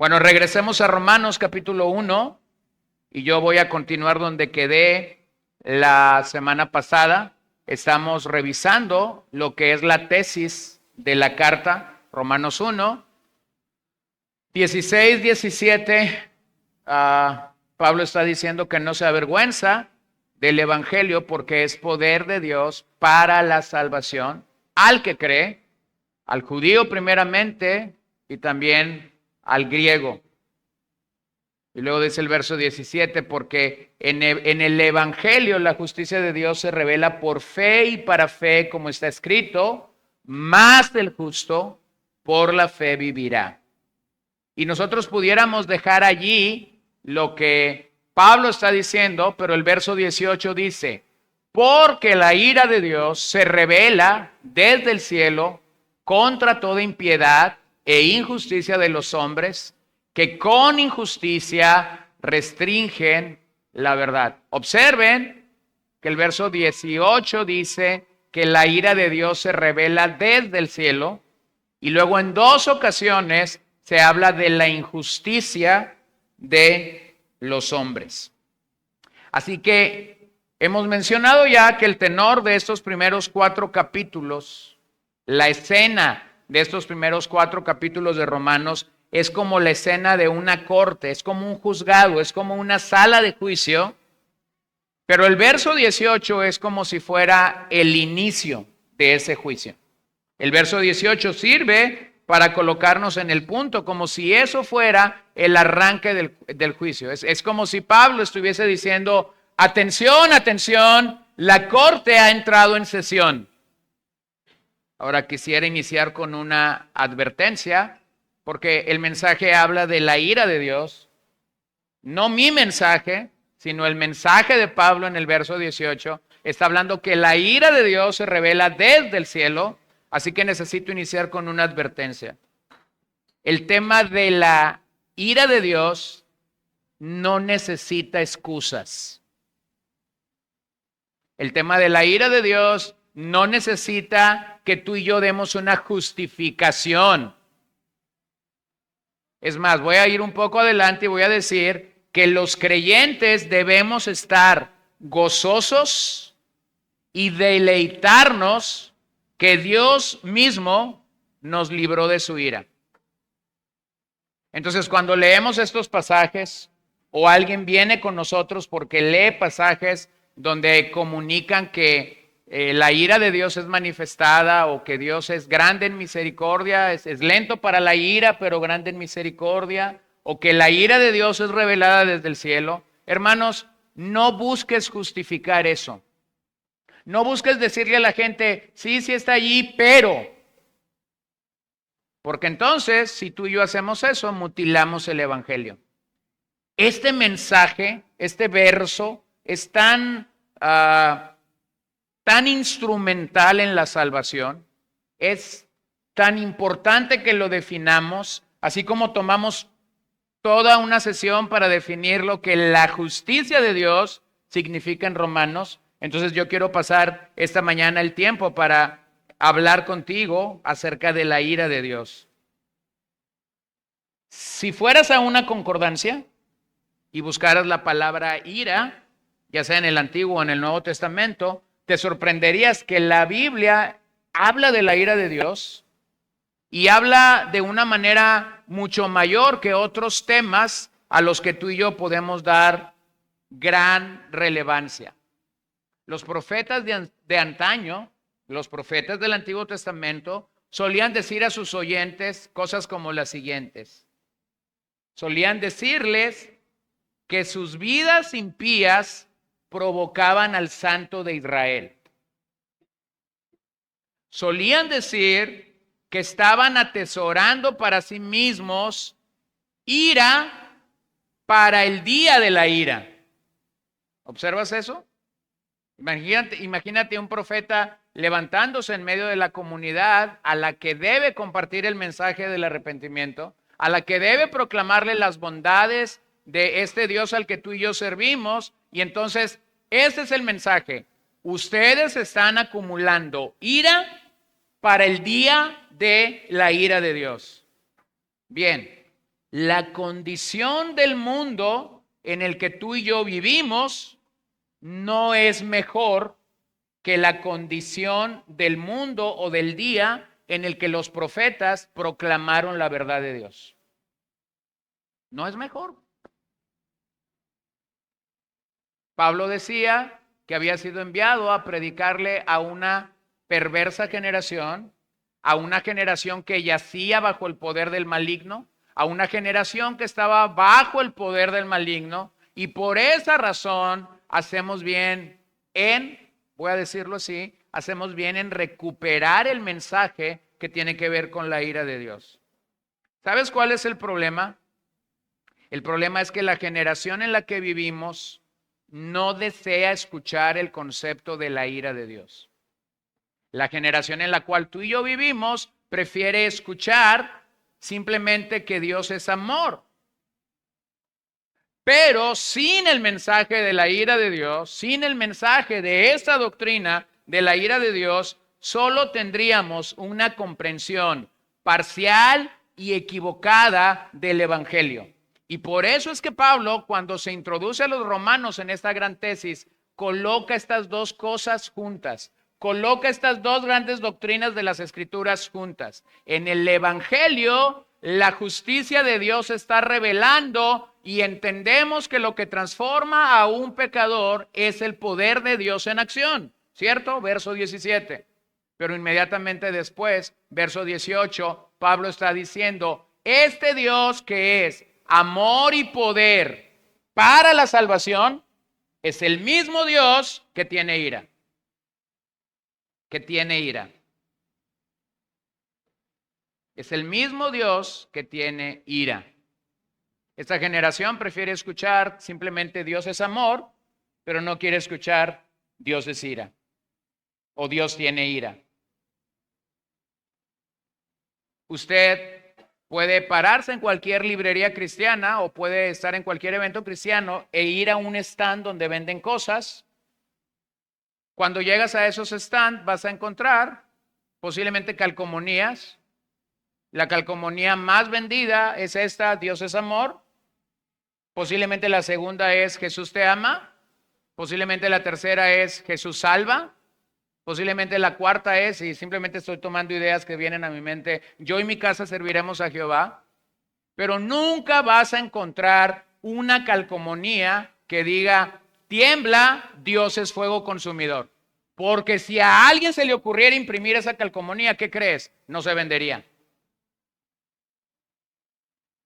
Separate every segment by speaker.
Speaker 1: Bueno, regresemos a Romanos capítulo 1 y yo voy a continuar donde quedé la semana pasada. Estamos revisando lo que es la tesis de la carta, Romanos 1, 16, 17. Pablo está diciendo que no se avergüenza del evangelio porque es poder de Dios para la salvación al que cree, al judío primeramente y también al griego. Y luego dice el verso 17, porque en el evangelio la justicia de Dios se revela por fe y para fe, como está escrito, más del justo por la fe vivirá. Y nosotros pudiéramos dejar allí lo que Pablo está diciendo, pero el verso 18 dice, porque la ira de Dios se revela desde el cielo contra toda impiedad e injusticia de los hombres, que con injusticia restringen la verdad. Observen que el verso 18 dice que la ira de Dios se revela desde el cielo, y luego en dos ocasiones se habla de la injusticia de los hombres. Así que hemos mencionado ya que el tenor de estos primeros 4 capítulos, la escena de estos primeros 4 capítulos de Romanos, es como la escena de una corte, es como un juzgado, es como una sala de juicio, pero el verso 18 es como si fuera el inicio de ese juicio. El verso 18 sirve para colocarnos en el punto, como si eso fuera el arranque del juicio. Es como si Pablo estuviese diciendo, atención, atención, la corte ha entrado en sesión. Ahora quisiera iniciar con una advertencia, porque el mensaje habla de la ira de Dios, no mi mensaje, sino el mensaje de Pablo en el verso 18, está hablando que la ira de Dios se revela desde el cielo, así que necesito iniciar con una advertencia. El tema de la ira de Dios no necesita excusas. El tema de la ira de Dios no necesita que tú y yo demos una justificación. Es más, voy a ir un poco adelante y voy a decir que los creyentes debemos estar gozosos y deleitarnos que Dios mismo nos libró de su ira. Entonces, cuando leemos estos pasajes o alguien viene con nosotros porque lee pasajes donde comunican que la ira de Dios es manifestada o que Dios es grande en misericordia, es lento para la ira, pero grande en misericordia, o que la ira de Dios es revelada desde el cielo. Hermanos, no busques justificar eso. No busques decirle a la gente, sí está allí, pero. Porque entonces, si tú y yo hacemos eso, mutilamos el evangelio. Este mensaje, este verso, es tan instrumental en la salvación, es tan importante que lo definamos, así como tomamos toda una sesión para definir lo que la justicia de Dios significa en Romanos. Entonces yo quiero pasar esta mañana el tiempo para hablar contigo acerca de la ira de Dios. Si fueras a una concordancia y buscaras la palabra ira, ya sea en el Antiguo o en el Nuevo Testamento, te sorprenderías que la Biblia habla de la ira de Dios y habla de una manera mucho mayor que otros temas a los que tú y yo podemos dar gran relevancia. Los profetas de antaño, los profetas del Antiguo Testamento, solían decir a sus oyentes cosas como las siguientes. Solían decirles que sus vidas impías provocaban al Santo de Israel. Solían decir que estaban atesorando para sí mismos ira para el día de la ira. ¿Observas eso? Imagínate un profeta levantándose en medio de la comunidad a la que debe compartir el mensaje del arrepentimiento, a la que debe proclamarle las bondades de este Dios al que tú y yo servimos, y entonces este es el mensaje. Ustedes están acumulando ira para el día de la ira de Dios. Bien, La condición del mundo en el que tú y yo vivimos no es mejor que la condición del mundo o del día en el que los profetas proclamaron la verdad de Dios. No es mejor. Pablo decía que había sido enviado a predicarle a una perversa generación, a una generación que yacía bajo el poder del maligno, a una generación que estaba bajo el poder del maligno, y por esa razón hacemos bien en, voy a decirlo así, hacemos bien en recuperar el mensaje que tiene que ver con la ira de Dios. ¿Sabes cuál es el problema? El problema es que la generación en la que vivimos no desea escuchar el concepto de la ira de Dios. La generación en la cual tú y yo vivimos prefiere escuchar simplemente que Dios es amor. Pero sin el mensaje de la ira de Dios, sin el mensaje de esta doctrina de la ira de Dios, solo tendríamos una comprensión parcial y equivocada del Evangelio. Y por eso es que Pablo, cuando se introduce a los romanos en esta gran tesis, coloca estas dos cosas juntas. Coloca estas dos grandes doctrinas de las Escrituras juntas. En el Evangelio, la justicia de Dios se está revelando y entendemos que lo que transforma a un pecador es el poder de Dios en acción, ¿cierto? Verso 17. Pero inmediatamente después, verso 18, Pablo está diciendo, este Dios que es amor y poder para la salvación, es el mismo Dios que tiene ira. Que tiene ira. Es el mismo Dios que tiene ira. Esta generación prefiere escuchar simplemente Dios es amor, pero no quiere escuchar Dios es ira o Dios tiene ira. Usted puede pararse en cualquier librería cristiana o puede estar en cualquier evento cristiano e ir a un stand donde venden cosas. Cuando llegas a esos stands vas a encontrar posiblemente calcomanías. La calcomanía más vendida es esta, Dios es amor. Posiblemente la segunda es Jesús te ama. Posiblemente la tercera es Jesús salva. Posiblemente la cuarta es, y simplemente estoy tomando ideas que vienen a mi mente, yo y mi casa serviremos a Jehová. Pero nunca vas a encontrar una calcomanía que diga, tiembla, Dios es fuego consumidor. Porque si a alguien se le ocurriera imprimir esa calcomanía, ¿qué crees? No se vendería.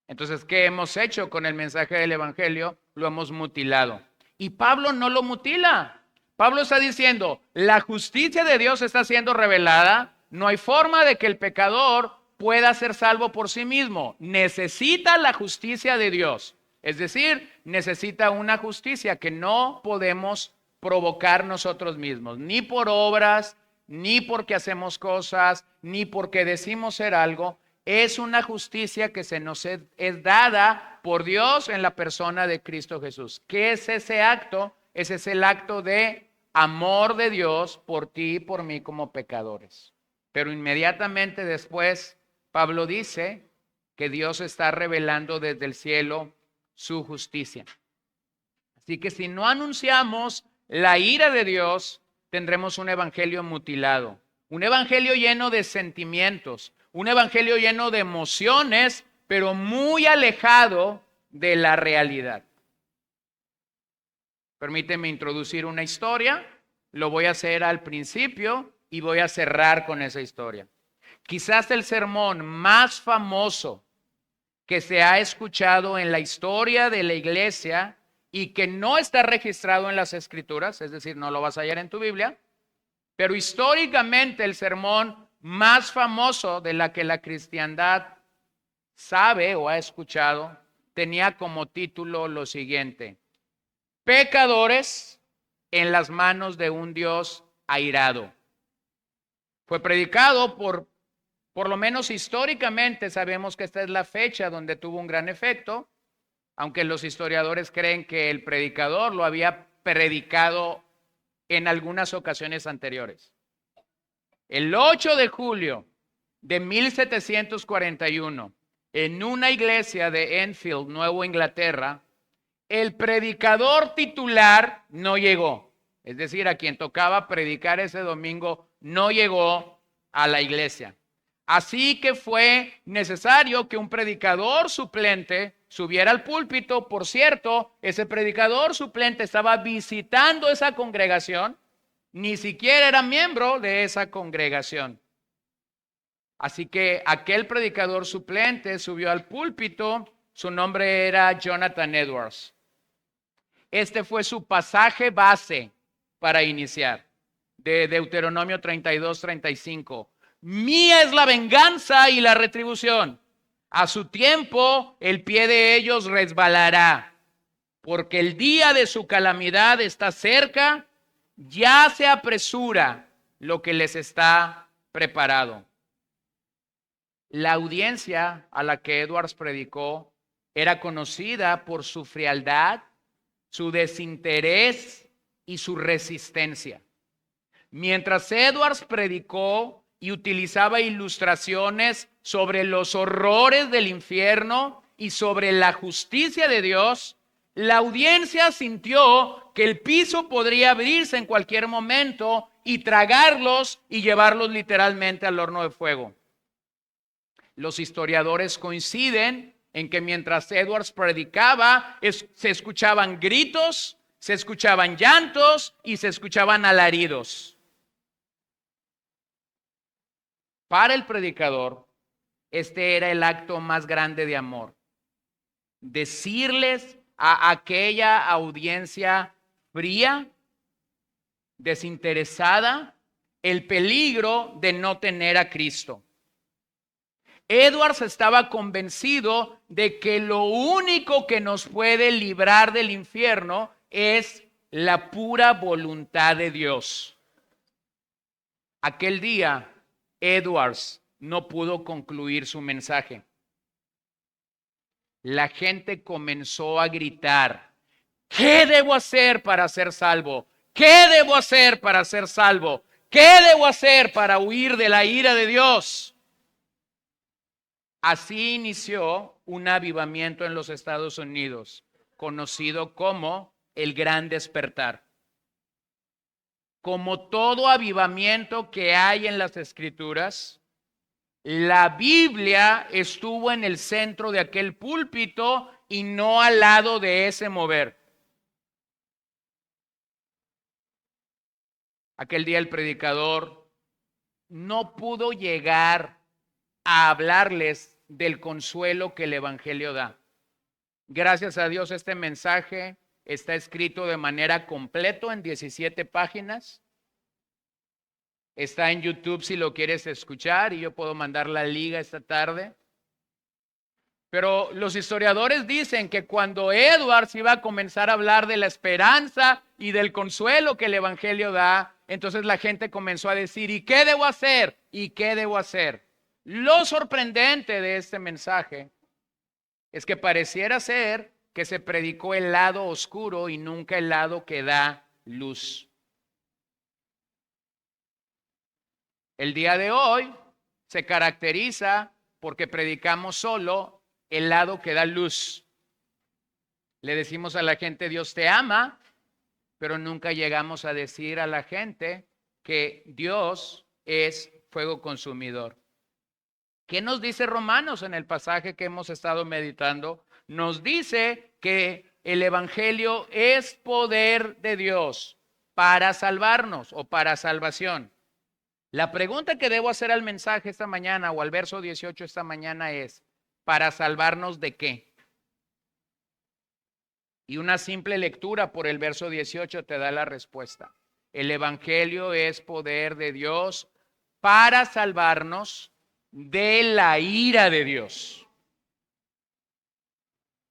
Speaker 1: Entonces, ¿qué hemos hecho con el mensaje del Evangelio? Lo hemos mutilado. Y Pablo no lo mutila. Pablo está diciendo, la justicia de Dios está siendo revelada. No hay forma de que el pecador pueda ser salvo por sí mismo. Necesita la justicia de Dios. Es decir, necesita una justicia que no podemos provocar nosotros mismos. Ni por obras, ni porque hacemos cosas, ni porque decimos ser algo. Es una justicia que se nos es dada por Dios en la persona de Cristo Jesús. ¿Qué es ese acto? Ese es el acto de amor de Dios por ti y por mí como pecadores. Pero inmediatamente después, Pablo dice que Dios está revelando desde el cielo su justicia. Así que si no anunciamos la ira de Dios, tendremos un evangelio mutilado, un evangelio lleno de sentimientos, un evangelio lleno de emociones, pero muy alejado de la realidad. Permíteme introducir una historia, lo voy a hacer al principio y voy a cerrar con esa historia. Quizás el sermón más famoso que se ha escuchado en la historia de la iglesia y que no está registrado en las Escrituras, es decir, no lo vas a hallar en tu Biblia, pero históricamente el sermón más famoso de la que la cristiandad sabe o ha escuchado tenía como título lo siguiente: pecadores en las manos de un Dios airado. Fue predicado por lo menos históricamente, sabemos que esta es la fecha donde tuvo un gran efecto, aunque los historiadores creen que el predicador lo había predicado en algunas ocasiones anteriores. El 8 de julio de 1741, en una iglesia de Enfield, Nueva Inglaterra, el predicador titular no llegó. Es decir, a quien tocaba predicar ese domingo no llegó a la iglesia. Así que fue necesario que un predicador suplente subiera al púlpito. Por cierto, ese predicador suplente estaba visitando esa congregación, ni siquiera era miembro de esa congregación. Así que aquel predicador suplente subió al púlpito. Su nombre era Jonathan Edwards. Este fue su pasaje base para iniciar, de Deuteronomio 32-35. Mía es la venganza y la retribución. A su tiempo el pie de ellos resbalará, porque el día de su calamidad está cerca, ya se apresura lo que les está preparado. La audiencia a la que Edwards predicó era conocida por su frialdad, su desinterés y su resistencia. Mientras Edwards predicó y utilizaba ilustraciones sobre los horrores del infierno y sobre la justicia de Dios, la audiencia sintió que el piso podría abrirse en cualquier momento y tragarlos y llevarlos literalmente al horno de fuego. Los historiadores coinciden en que mientras Edwards predicaba, se escuchaban gritos, se escuchaban llantos y se escuchaban alaridos. Para el predicador, este era el acto más grande de amor. Decirles a aquella audiencia fría, desinteresada, el peligro de no tener a Cristo. Edwards estaba convencido de que lo único que nos puede librar del infierno es la pura voluntad de Dios. Aquel día, Edwards no pudo concluir su mensaje. La gente comenzó a gritar: ¿qué debo hacer para ser salvo? ¿Qué debo hacer para ser salvo? ¿Qué debo hacer para huir de la ira de Dios? Así inició un avivamiento en los Estados Unidos, conocido como el Gran Despertar. Como todo avivamiento que hay en las Escrituras, la Biblia estuvo en el centro de aquel púlpito y no al lado de ese mover. Aquel día el predicador no pudo llegar a hablarles del consuelo que el Evangelio da. Gracias a Dios este mensaje está escrito de manera completa en 17 páginas. Está en YouTube si lo quieres escuchar y yo puedo mandar la liga esta tarde. Pero los historiadores dicen que cuando Edwards iba a comenzar a hablar de la esperanza y del consuelo que el Evangelio da, entonces la gente comenzó a decir: ¿y qué debo hacer? ¿Y qué debo hacer? Lo sorprendente de este mensaje es que pareciera ser que se predicó el lado oscuro y nunca el lado que da luz. El día de hoy se caracteriza porque predicamos solo el lado que da luz. Le decimos a la gente: Dios te ama, pero nunca llegamos a decir a la gente que Dios es fuego consumidor. ¿Qué nos dice Romanos en el pasaje que hemos estado meditando? Nos dice que el Evangelio es poder de Dios para salvarnos o para salvación. La pregunta que debo hacer al mensaje esta mañana o al verso 18 esta mañana es: ¿para salvarnos de qué? Y una simple lectura por el verso 18 te da la respuesta. El Evangelio es poder de Dios para salvarnos de la ira de Dios.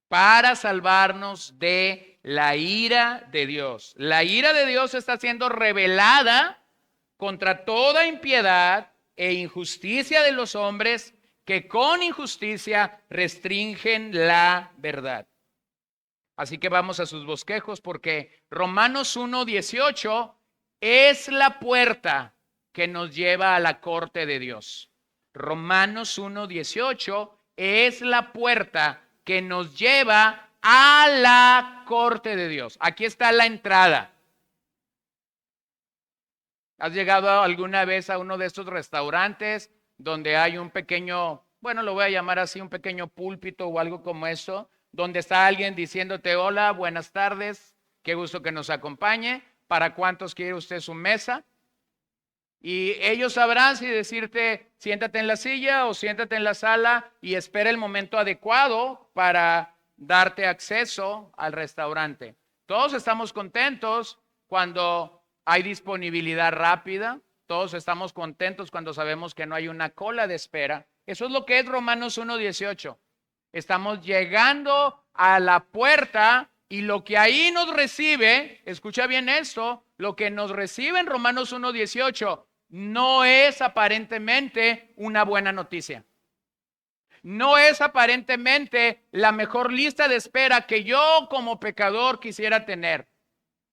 Speaker 1: Para salvarnos de la ira de Dios. La ira de Dios está siendo revelada contra toda impiedad e injusticia de los hombres que con injusticia restringen la verdad. Así que vamos a sus bosquejos, porque Romanos 1:18 es la puerta que nos lleva a la corte de Dios. Romanos 1:18 es la puerta que nos lleva a la corte de Dios. Aquí está la entrada. ¿Has llegado alguna vez a uno de estos restaurantes donde hay un pequeño, bueno, lo voy a llamar así, un pequeño púlpito o algo como eso, donde está alguien diciéndote, hola, buenas tardes, qué gusto que nos acompañe, ¿para cuántos quiere usted su mesa? Y ellos sabrán si decirte, siéntate en la silla o siéntate en la sala y espera el momento adecuado para darte acceso al restaurante. Todos estamos contentos cuando hay disponibilidad rápida. Todos estamos contentos cuando sabemos que no hay una cola de espera. Eso es lo que es Romanos 1:18. Estamos llegando a la puerta y lo que ahí nos recibe, escucha bien esto, lo que nos recibe en Romanos 1:18 no es aparentemente una buena noticia. No es aparentemente la mejor lista de espera que yo como pecador quisiera tener.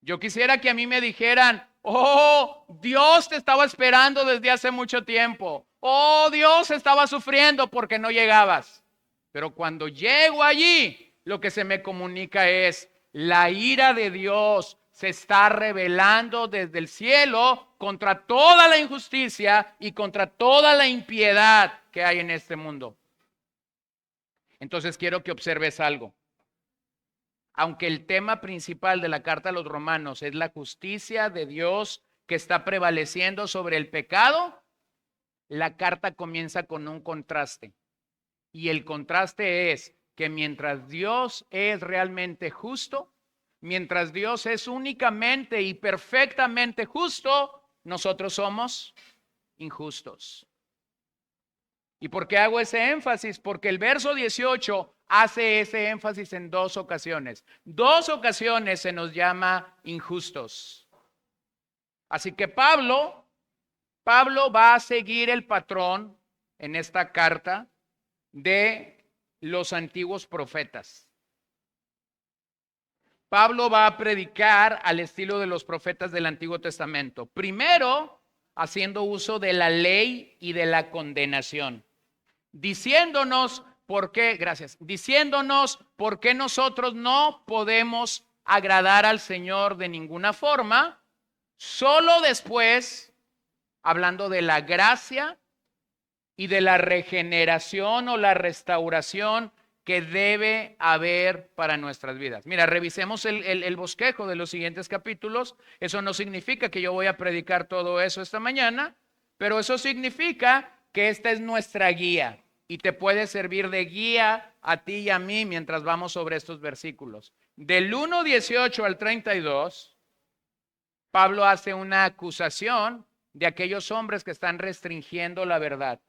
Speaker 1: Yo quisiera que a mí me dijeran, oh, Dios te estaba esperando desde hace mucho tiempo. Oh, Dios estaba sufriendo porque no llegabas. Pero cuando llego allí, lo que se me comunica es, la ira de Dios se está revelando desde el cielo contra toda la injusticia y contra toda la impiedad que hay en este mundo. Entonces quiero que observes algo. Aunque el tema principal de la carta a los romanos es la justicia de Dios que está prevaleciendo sobre el pecado, la carta comienza con un contraste. Y el contraste es que mientras Dios es realmente justo, mientras Dios es únicamente y perfectamente justo, nosotros somos injustos. ¿Y por qué hago ese énfasis? Porque el verso 18 hace ese énfasis en dos ocasiones. Dos ocasiones se nos llama injustos. Así que Pablo va a seguir el patrón en esta carta de los antiguos profetas. Pablo va a predicar al estilo de los profetas del Antiguo Testamento. Primero, haciendo uso de la ley y de la condenación. Diciéndonos por qué nosotros no podemos agradar al Señor de ninguna forma, solo después, hablando de la gracia y de la regeneración o la restauración que debe haber para nuestras vidas. Mira, revisemos el bosquejo de los siguientes capítulos. Eso no significa que yo voy a predicar todo eso esta mañana, pero eso significa que esta es nuestra guía y te puede servir de guía a ti y a mí mientras vamos sobre estos versículos. Del 1:18 al 32, Pablo hace una acusación de aquellos hombres que están restringiendo la verdad,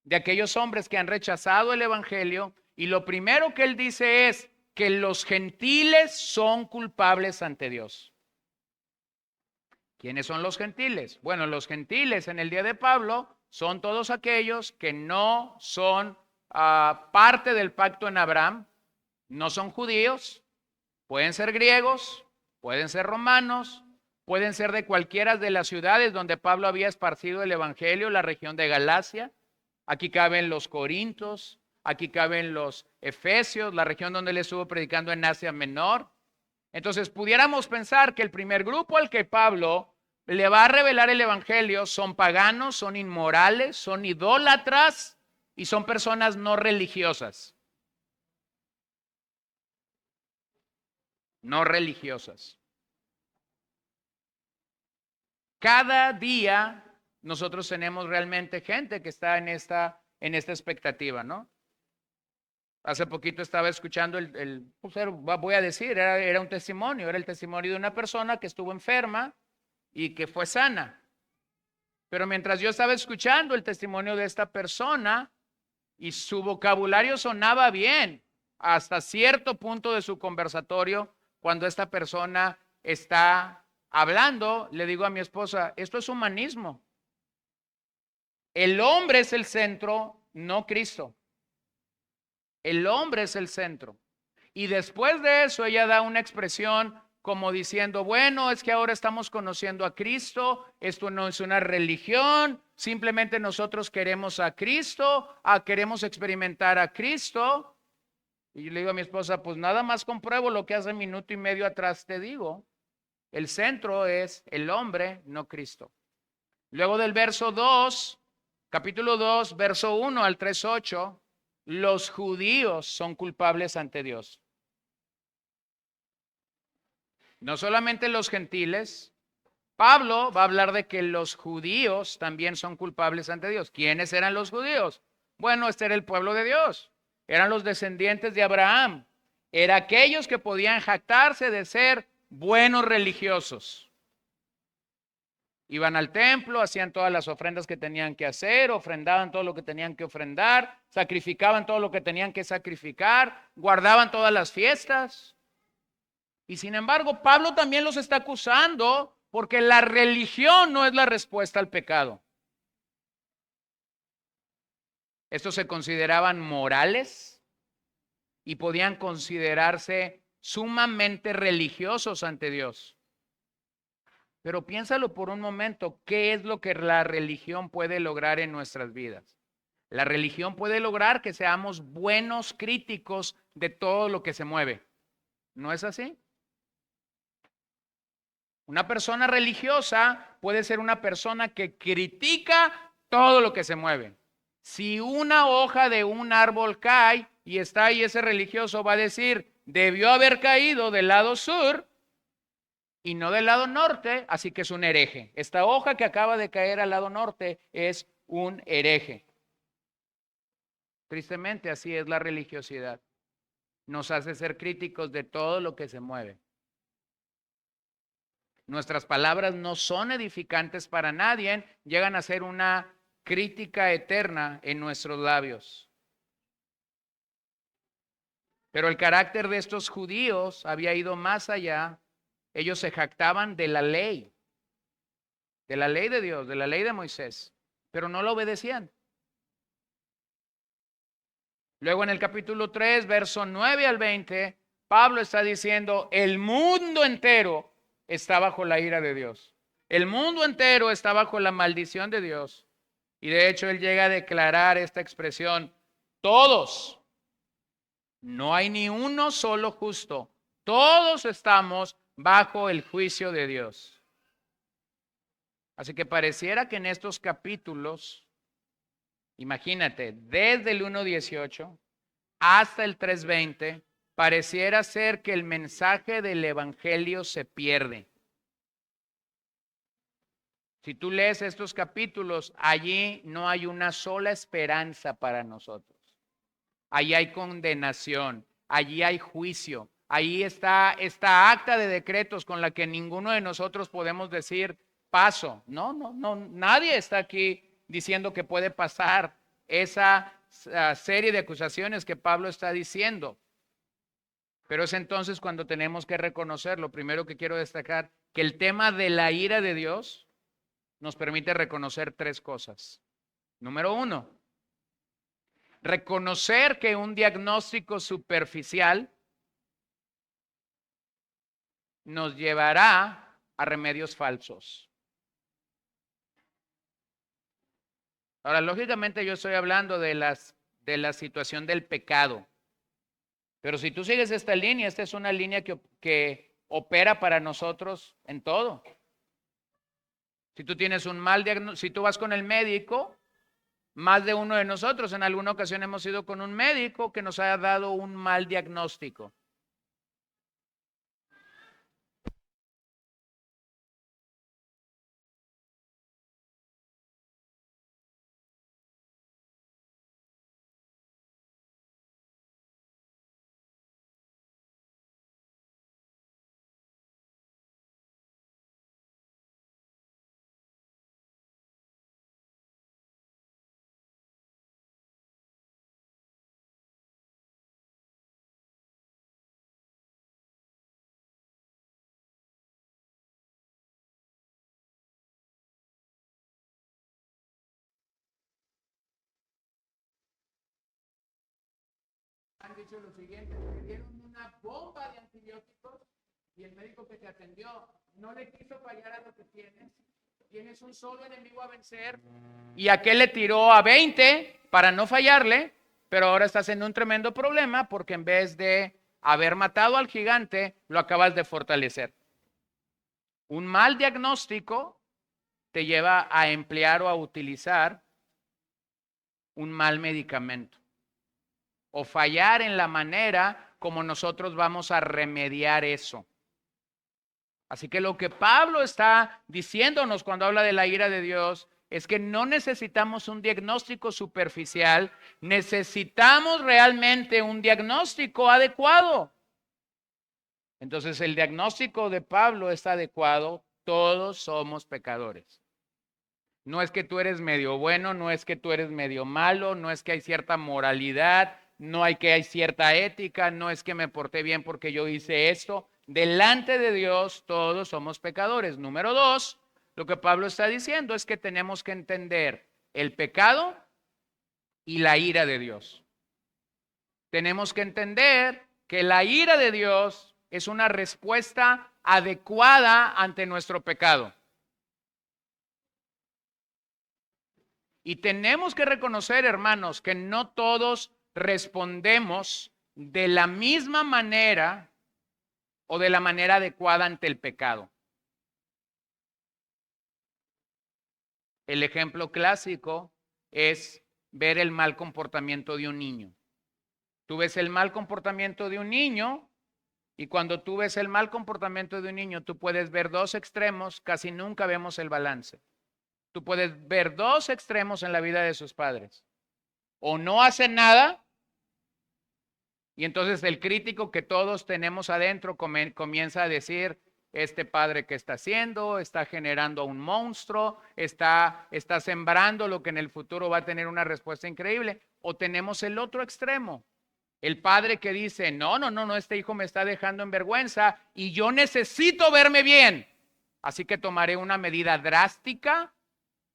Speaker 1: de aquellos hombres que han rechazado el evangelio, y lo primero que él dice es que los gentiles son culpables ante Dios. ¿Quiénes son los gentiles? Bueno, los gentiles en el día de Pablo son todos aquellos que no son parte del pacto en Abraham, no son judíos, pueden ser griegos, pueden ser romanos, pueden ser de cualquiera de las ciudades donde Pablo había esparcido el evangelio, la región de Galacia. Aquí caben los corintios, aquí caben los efesios, la región donde él estuvo predicando en Asia Menor. Entonces pudiéramos pensar que el primer grupo al que Pablo le va a revelar el evangelio son paganos, son inmorales, son idólatras y son personas no religiosas. No religiosas. Cada día nosotros tenemos realmente gente que está en esta expectativa, ¿no? Hace poquito estaba escuchando voy a decir, era un testimonio, era el testimonio de una persona que estuvo enferma y que fue sana. Pero mientras yo estaba escuchando el testimonio de esta persona y su vocabulario sonaba bien hasta cierto punto de su conversatorio, cuando esta persona está hablando, le digo a mi esposa, esto es humanismo. El hombre es el centro, no Cristo. El hombre es el centro. Y después de eso ella da una expresión como diciendo, bueno, es que ahora estamos conociendo a Cristo, esto no es una religión, simplemente nosotros queremos a Cristo, queremos experimentar a Cristo. Y yo le digo a mi esposa, pues nada más compruebo lo que hace minuto y medio atrás te digo. El centro es el hombre, no Cristo. Luego del verso 2, capítulo 2, verso 1 al 3:8, los judíos son culpables ante Dios. No solamente los gentiles. Pablo va a hablar de que los judíos también son culpables ante Dios. ¿Quiénes eran los judíos? Bueno, este era el pueblo de Dios. Eran los descendientes de Abraham. Era aquellos que podían jactarse de ser buenos religiosos. Iban al templo, hacían todas las ofrendas que tenían que hacer, ofrendaban todo lo que tenían que ofrendar, sacrificaban todo lo que tenían que sacrificar, guardaban todas las fiestas. Y sin embargo, Pablo también los está acusando porque la religión no es la respuesta al pecado. Estos se consideraban morales y podían considerarse sumamente religiosos ante Dios. Pero piénsalo por un momento, ¿qué es lo que la religión puede lograr en nuestras vidas? La religión puede lograr que seamos buenos críticos de todo lo que se mueve. ¿No es así? Una persona religiosa puede ser una persona que critica todo lo que se mueve. Si una hoja de un árbol cae y está ahí ese religioso, va a decir, debió haber caído del lado sur y no del lado norte, así que es un hereje. Esta hoja que acaba de caer al lado norte es un hereje. Tristemente, así es la religiosidad. Nos hace ser críticos de todo lo que se mueve. Nuestras palabras no son edificantes para nadie, llegan a ser una crítica eterna en nuestros labios. Pero el carácter de estos judíos había ido más allá. Ellos se jactaban de la ley de Dios, de la ley de Moisés, pero no lo obedecían. Luego en el capítulo 3, verso 9 al 20, Pablo está diciendo, el mundo entero está bajo la ira de Dios. El mundo entero está bajo la maldición de Dios. Y de hecho él llega a declarar esta expresión, todos, no hay ni uno solo justo, todos estamos bajo el juicio de Dios. Así que pareciera que en estos capítulos, imagínate, desde el 1:18 hasta el 3:20, pareciera ser que el mensaje del evangelio se pierde. Si tú lees estos capítulos, allí no hay una sola esperanza para nosotros. Allí hay condenación, allí hay juicio, allí está esta acta de decretos con la que ninguno de nosotros podemos decir paso. No, nadie está aquí diciendo que puede pasar esa serie de acusaciones que Pablo está diciendo. Pero es entonces cuando tenemos que reconocer, lo primero que quiero destacar, que el tema de la ira de Dios nos permite reconocer tres cosas. Número uno, reconocer que un diagnóstico superficial nos llevará a remedios falsos. Ahora, lógicamente yo estoy hablando de la situación del pecado. Pero si tú sigues esta línea, esta es una línea que opera para nosotros en todo. Si tú tienes un mal diagnóstico, si tú vas con el médico, más de uno de nosotros en alguna ocasión hemos ido con un médico que nos haya dado un mal diagnóstico. Han dicho lo siguiente, me dieron una bomba de antibióticos y el médico que te atendió no le quiso fallar a lo que tienes. Tienes un solo enemigo a vencer y aquel le tiró a 20 para no fallarle, pero ahora estás en un tremendo problema porque en vez de haber matado al gigante, lo acabas de fortalecer. Un mal diagnóstico te lleva a emplear o a utilizar un mal medicamento o fallar en la manera como nosotros vamos a remediar eso. Así que lo que Pablo está diciéndonos cuando habla de la ira de Dios es que no necesitamos un diagnóstico superficial, necesitamos realmente un diagnóstico adecuado. Entonces el diagnóstico de Pablo está adecuado, todos somos pecadores. No es que tú eres medio bueno, no es que tú eres medio malo, no es que hay cierta moralidad, no hay que hay cierta ética, no es que me porté bien porque yo hice esto. Delante de Dios todos somos pecadores. Número 2, lo que Pablo está diciendo es que tenemos que entender el pecado y la ira de Dios. Tenemos que entender que la ira de Dios es una respuesta adecuada ante nuestro pecado. Y tenemos que reconocer, hermanos, que no todos respondemos de la misma manera o de la manera adecuada ante el pecado. El ejemplo clásico es ver el mal comportamiento de un niño. Tú ves el mal comportamiento de un niño y cuando tú ves el mal comportamiento de un niño, tú puedes ver dos extremos, casi nunca vemos el balance. Tú puedes ver dos extremos en la vida de sus padres. O no hacen nada, y entonces el crítico que todos tenemos adentro comienza a decir, este padre que está haciendo, está generando un monstruo, está sembrando lo que en el futuro va a tener una respuesta increíble. O tenemos el otro extremo, el padre que dice, no, este hijo me está dejando en vergüenza y yo necesito verme bien. Así que tomaré una medida drástica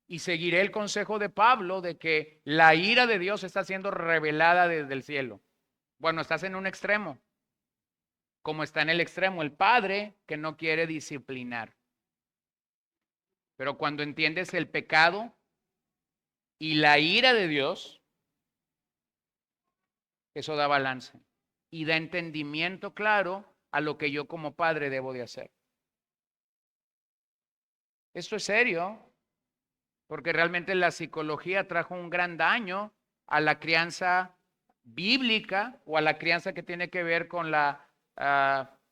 Speaker 1: y seguiré el consejo de Pablo de que la ira de Dios está siendo revelada desde el cielo. Bueno, estás en un extremo, como está en el extremo el padre que no quiere disciplinar. Pero cuando entiendes el pecado y la ira de Dios, eso da balance y da entendimiento claro a lo que yo como padre debo de hacer. Esto es serio, porque realmente la psicología trajo un gran daño a la crianza bíblica o a la crianza que tiene que ver con la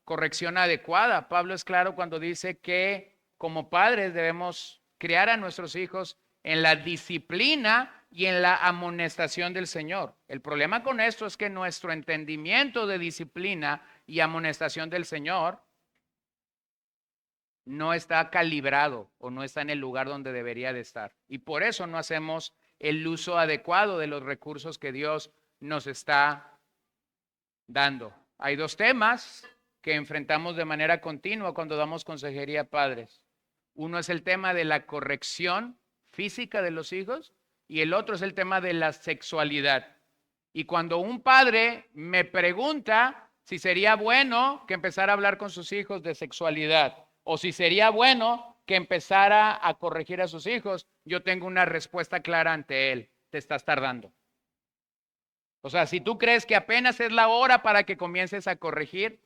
Speaker 1: corrección adecuada. Pablo es claro cuando dice que como padres debemos criar a nuestros hijos en la disciplina y en la amonestación del Señor. El problema con esto es que nuestro entendimiento de disciplina y amonestación del Señor no está calibrado o no está en el lugar donde debería de estar. Y por eso no hacemos el uso adecuado de los recursos que Dios nos está dando. Hay dos temas que enfrentamos de manera continua cuando damos consejería a padres. Uno es el tema de la corrección física de los hijos y el otro es el tema de la sexualidad. Y cuando un padre me pregunta si sería bueno que empezara a hablar con sus hijos de sexualidad o si sería bueno que empezara a corregir a sus hijos, yo tengo una respuesta clara ante él. Te estás tardando. O sea, si tú crees que apenas es la hora para que comiences a corregir,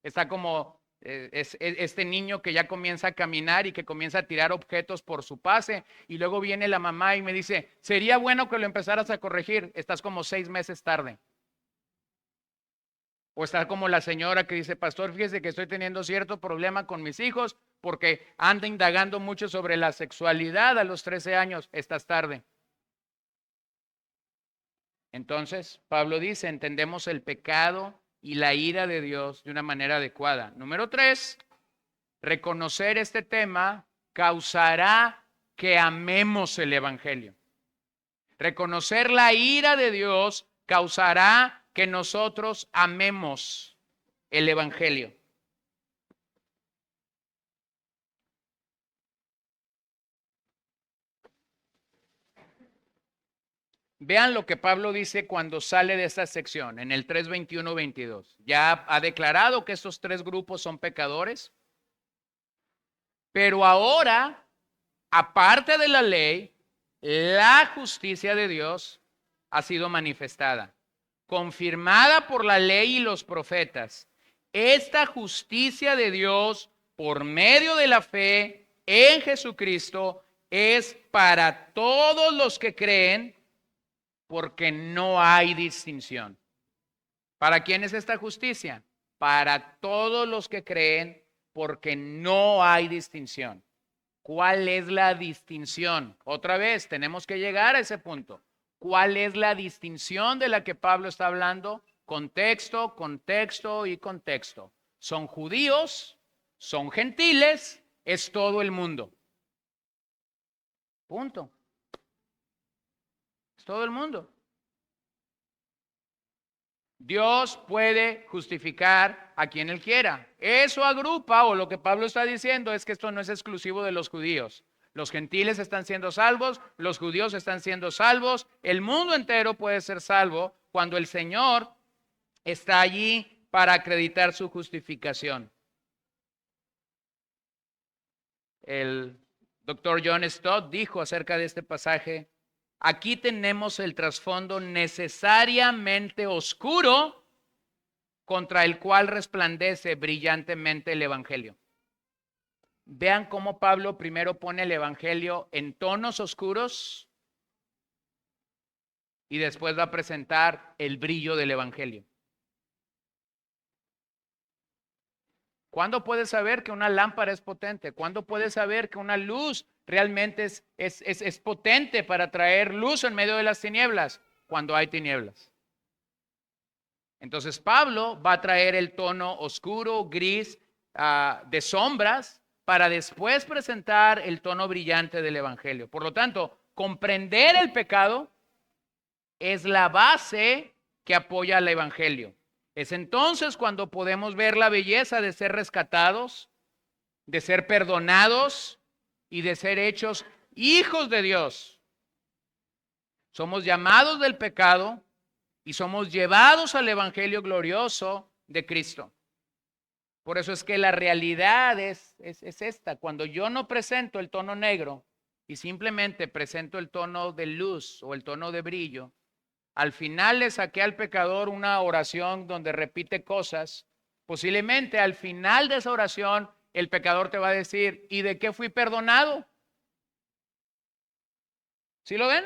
Speaker 1: está como este niño que ya comienza a caminar y que comienza a tirar objetos por su pase y luego viene la mamá y me dice, sería bueno que lo empezaras a corregir, estás como 6 meses tarde. O está como la señora que dice, pastor, fíjese que estoy teniendo cierto problema con mis hijos porque anda indagando mucho sobre la sexualidad a los 13 años, estás tarde. Entonces, Pablo dice, entendemos el pecado y la ira de Dios de una manera adecuada. Número 3, reconocer este tema causará que amemos el Evangelio. Reconocer la ira de Dios causará que nosotros amemos el Evangelio. Vean lo que Pablo dice cuando sale de esta sección, en el 3:21-22. Ya ha declarado que estos tres grupos son pecadores, pero ahora, aparte de la ley, la justicia de Dios ha sido manifestada, confirmada por la ley y los profetas. Esta justicia de Dios, por medio de la fe en Jesucristo, es para todos los que creen, porque no hay distinción. ¿Para quién es esta justicia? Para todos los que creen, porque no hay distinción. ¿Cuál es la distinción? Otra vez, tenemos que llegar a ese punto. ¿Cuál es la distinción de la que Pablo está hablando? Contexto, contexto y contexto. Son judíos, son gentiles, es todo el mundo. Punto. Es todo el mundo. Dios puede justificar a quien Él quiera. Eso agrupa, o lo que Pablo está diciendo es que esto no es exclusivo de los judíos. Los gentiles están siendo salvos, los judíos están siendo salvos, el mundo entero puede ser salvo cuando el Señor está allí para acreditar su justificación. El doctor John Stott dijo acerca de este pasaje: aquí tenemos el trasfondo necesariamente oscuro contra el cual resplandece brillantemente el Evangelio. Vean cómo Pablo primero pone el Evangelio en tonos oscuros y después va a presentar el brillo del Evangelio. ¿Cuándo puedes saber que una lámpara es potente? ¿Cuándo puedes saber que una luz realmente es potente para traer luz en medio de las tinieblas? Cuando hay tinieblas. Entonces Pablo va a traer el tono oscuro, gris, de sombras, para después presentar el tono brillante del Evangelio. Por lo tanto, comprender el pecado es la base que apoya al Evangelio. Es entonces cuando podemos ver la belleza de ser rescatados, de ser perdonados y de ser hechos hijos de Dios. Somos llamados del pecado y somos llevados al Evangelio glorioso de Cristo. Por eso es que la realidad es esta. Cuando yo no presento el tono negro y simplemente presento el tono de luz o el tono de brillo, al final le saqué al pecador una oración donde repite cosas. Posiblemente al final de esa oración el pecador te va a decir: ¿y de qué fui perdonado? ¿Sí lo ven?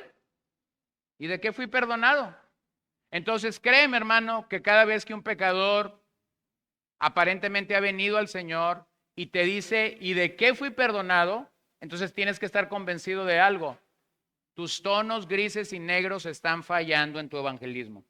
Speaker 1: ¿Y de qué fui perdonado? Entonces créeme, hermano, que cada vez que un pecador aparentemente ha venido al Señor y te dice: ¿y de qué fui perdonado? Entonces tienes que estar convencido de algo. Tus tonos grises y negros están fallando en tu evangelismo.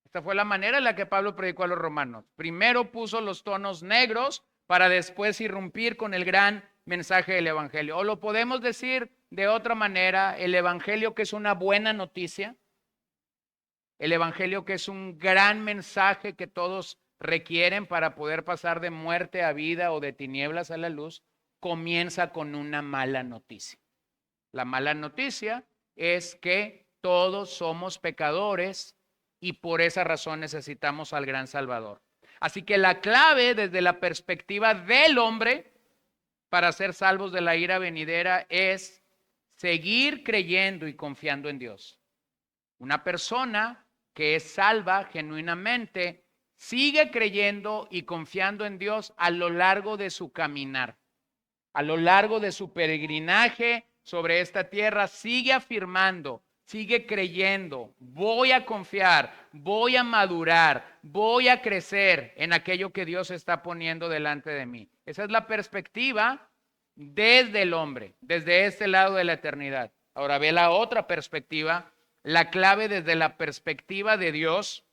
Speaker 1: Esta fue la manera en la que Pablo predicó a los romanos. Primero puso los tonos negros para después irrumpir con el gran mensaje del evangelio. O lo podemos decir de otra manera: el evangelio, que es una buena noticia, el evangelio, que es un gran mensaje que todos requieren para poder pasar de muerte a vida o de tinieblas a la luz, comienza con una mala noticia. La mala noticia es que todos somos pecadores y por esa razón necesitamos al gran Salvador. Así que la clave desde la perspectiva del hombre para ser salvos de la ira venidera es seguir creyendo y confiando en Dios. Una persona que es salva genuinamente sigue creyendo y confiando en Dios a lo largo de su caminar, a lo largo de su peregrinaje sobre esta tierra. Sigue afirmando, sigue creyendo: voy a confiar, voy a madurar, voy a crecer en aquello que Dios está poniendo delante de mí. Esa es la perspectiva desde el hombre, desde este lado de la eternidad. Ahora ve la otra perspectiva. La clave desde la perspectiva de Dios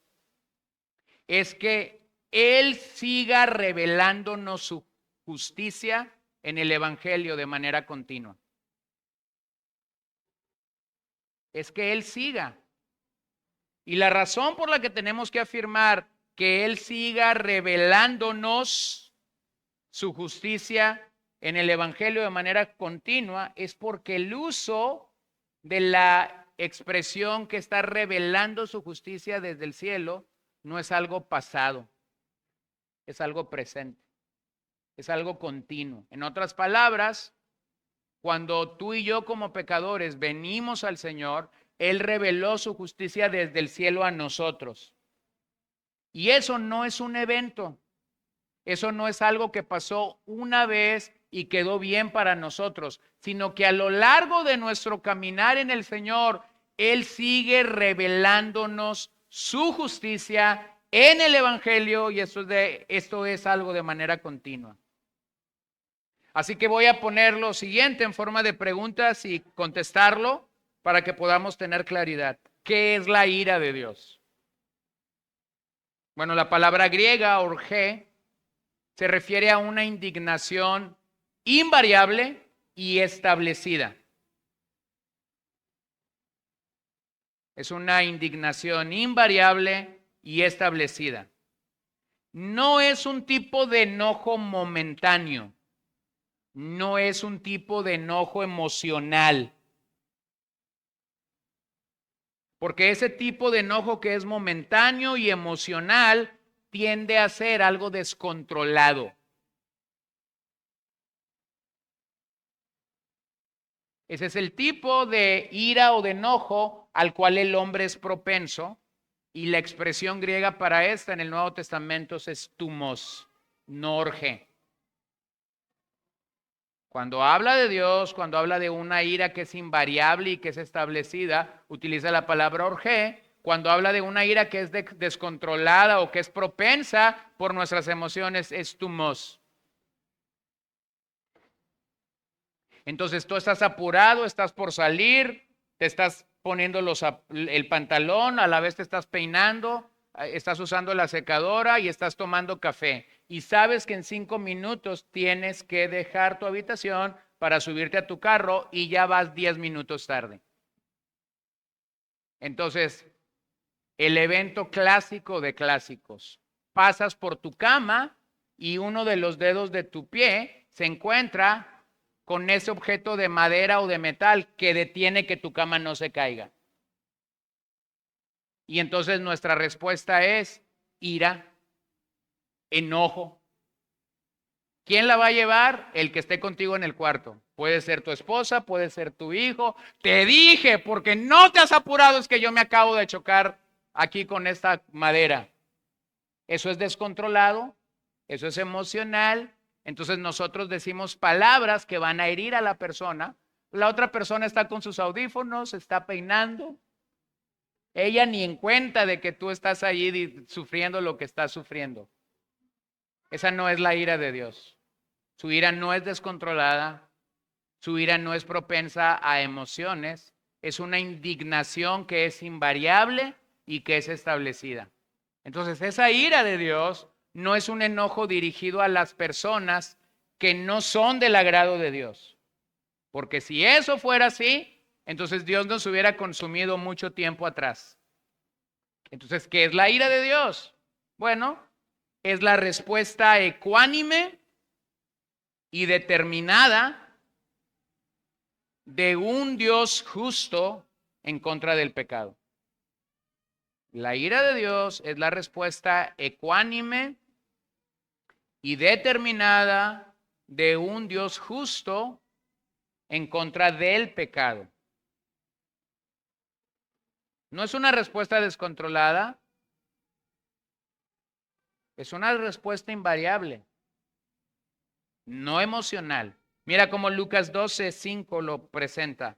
Speaker 1: es que Él siga revelándonos su justicia en el Evangelio de manera continua. Es que Él siga. Y la razón por la que tenemos que afirmar que Él siga revelándonos su justicia en el Evangelio de manera continua es porque el uso de la expresión que está revelando su justicia desde el cielo no es algo pasado, es algo presente, es algo continuo. En otras palabras, cuando tú y yo como pecadores venimos al Señor, Él reveló su justicia desde el cielo a nosotros. Y eso no es un evento, eso no es algo que pasó una vez y quedó bien para nosotros, sino que a lo largo de nuestro caminar en el Señor, Él sigue revelándonos su justicia en el Evangelio y esto es algo de manera continua. Así que voy a poner lo siguiente en forma de preguntas y contestarlo para que podamos tener claridad. ¿Qué es la ira de Dios? Bueno, la palabra griega, orgé, se refiere a una indignación invariable y establecida. Es una indignación invariable y establecida. No es un tipo de enojo momentáneo. No es un tipo de enojo emocional. Porque ese tipo de enojo que es momentáneo y emocional tiende a ser algo descontrolado. Ese es el tipo de ira o de enojo al cual el hombre es propenso. Y la expresión griega para esta en el Nuevo Testamento es tumos, no orge. Cuando habla de Dios, cuando habla de una ira que es invariable y que es establecida, utiliza la palabra orge. Cuando habla de una ira que es descontrolada o que es propensa por nuestras emociones, es tumos. Entonces tú estás apurado, estás por salir, te estás poniendo el pantalón, a la vez te estás peinando, estás usando la secadora y estás tomando café. Y sabes que en 5 minutos tienes que dejar tu habitación para subirte a tu carro y ya vas 10 minutos tarde. Entonces, el evento clásico de clásicos. Pasas por tu cama y uno de los dedos de tu pie se encuentra con ese objeto de madera o de metal que detiene que tu cama no se caiga. Y entonces nuestra respuesta es ira, enojo. ¿Quién la va a llevar? El que esté contigo en el cuarto. Puede ser tu esposa, puede ser tu hijo. Te dije, porque no te has apurado, es que yo me acabo de chocar aquí con esta madera. Eso es descontrolado, eso es emocional. Entonces nosotros decimos palabras que van a herir a la persona. La otra persona está con sus audífonos, está peinando. Ella ni en cuenta de que tú estás allí sufriendo lo que estás sufriendo. Esa no es la ira de Dios. Su ira no es descontrolada. Su ira no es propensa a emociones. Es una indignación que es invariable y que es establecida. Entonces, esa ira de Dios no es un enojo dirigido a las personas que no son del agrado de Dios. Porque si eso fuera así, entonces Dios nos hubiera consumido mucho tiempo atrás. Entonces, ¿qué es la ira de Dios? Bueno, es la respuesta ecuánime y determinada de un Dios justo en contra del pecado. La ira de Dios es la respuesta ecuánime y determinada de un Dios justo en contra del pecado. No es una respuesta descontrolada, es una respuesta invariable, no emocional. Mira cómo Lucas 12:5 lo presenta.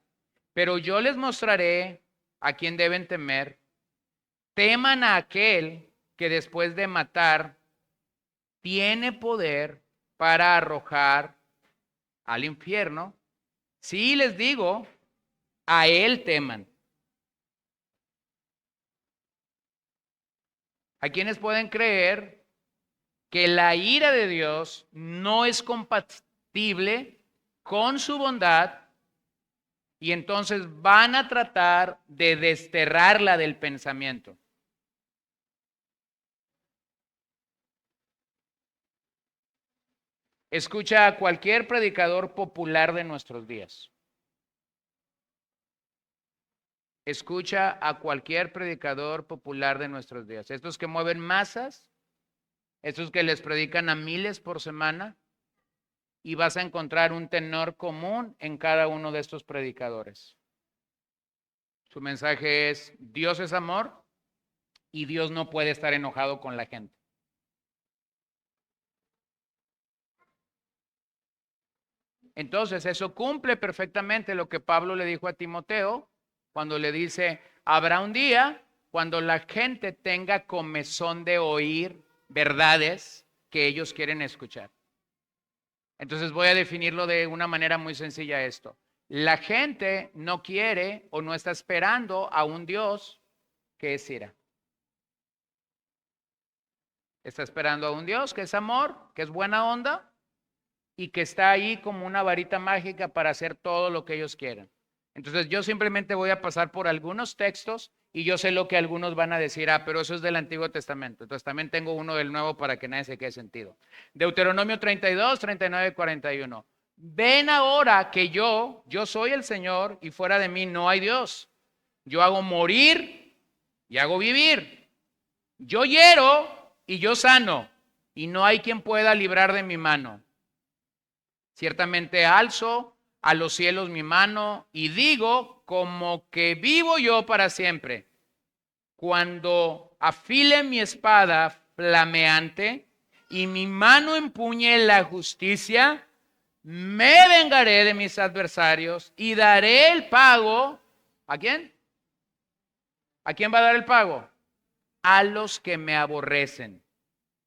Speaker 1: Pero yo les mostraré a quién deben temer. Teman a aquel que después de matar tiene poder para arrojar al infierno. Sí les digo, a él teman. Hay quienes pueden creer que la ira de Dios no es compatible con su bondad y entonces van a tratar de desterrarla del pensamiento. Escucha a cualquier predicador popular de nuestros días. Escucha a cualquier predicador popular de nuestros días. Estos que mueven masas, estos que les predican a miles por semana, y vas a encontrar un tenor común en cada uno de estos predicadores. Su mensaje es: Dios es amor y Dios no puede estar enojado con la gente. Entonces, eso cumple perfectamente lo que Pablo le dijo a Timoteo cuando le dice: habrá un día cuando la gente tenga comezón de oír verdades que ellos quieren escuchar. Entonces voy a definirlo de una manera muy sencilla esto. La gente no quiere o no está esperando a un Dios que es ira. Está esperando a un Dios que es amor, que es buena onda y que está ahí como una varita mágica para hacer todo lo que ellos quieren. Entonces yo simplemente voy a pasar por algunos textos y yo sé lo que algunos van a decir: pero eso es del Antiguo Testamento. Entonces también tengo uno del Nuevo para que nadie se quede sentido. Deuteronomio 32, 39, 41. Ven ahora que yo soy el Señor y fuera de mí no hay Dios. Yo hago morir y hago vivir. Yo hiero y yo sano, y no hay quien pueda librar de mi mano. Ciertamente alzo a los cielos mi mano y digo, como que vivo yo para siempre, cuando afile mi espada flameante y mi mano empuñe la justicia, me vengaré de mis adversarios y daré el pago. ¿A quién? ¿A quién va a dar el pago? A los que me aborrecen.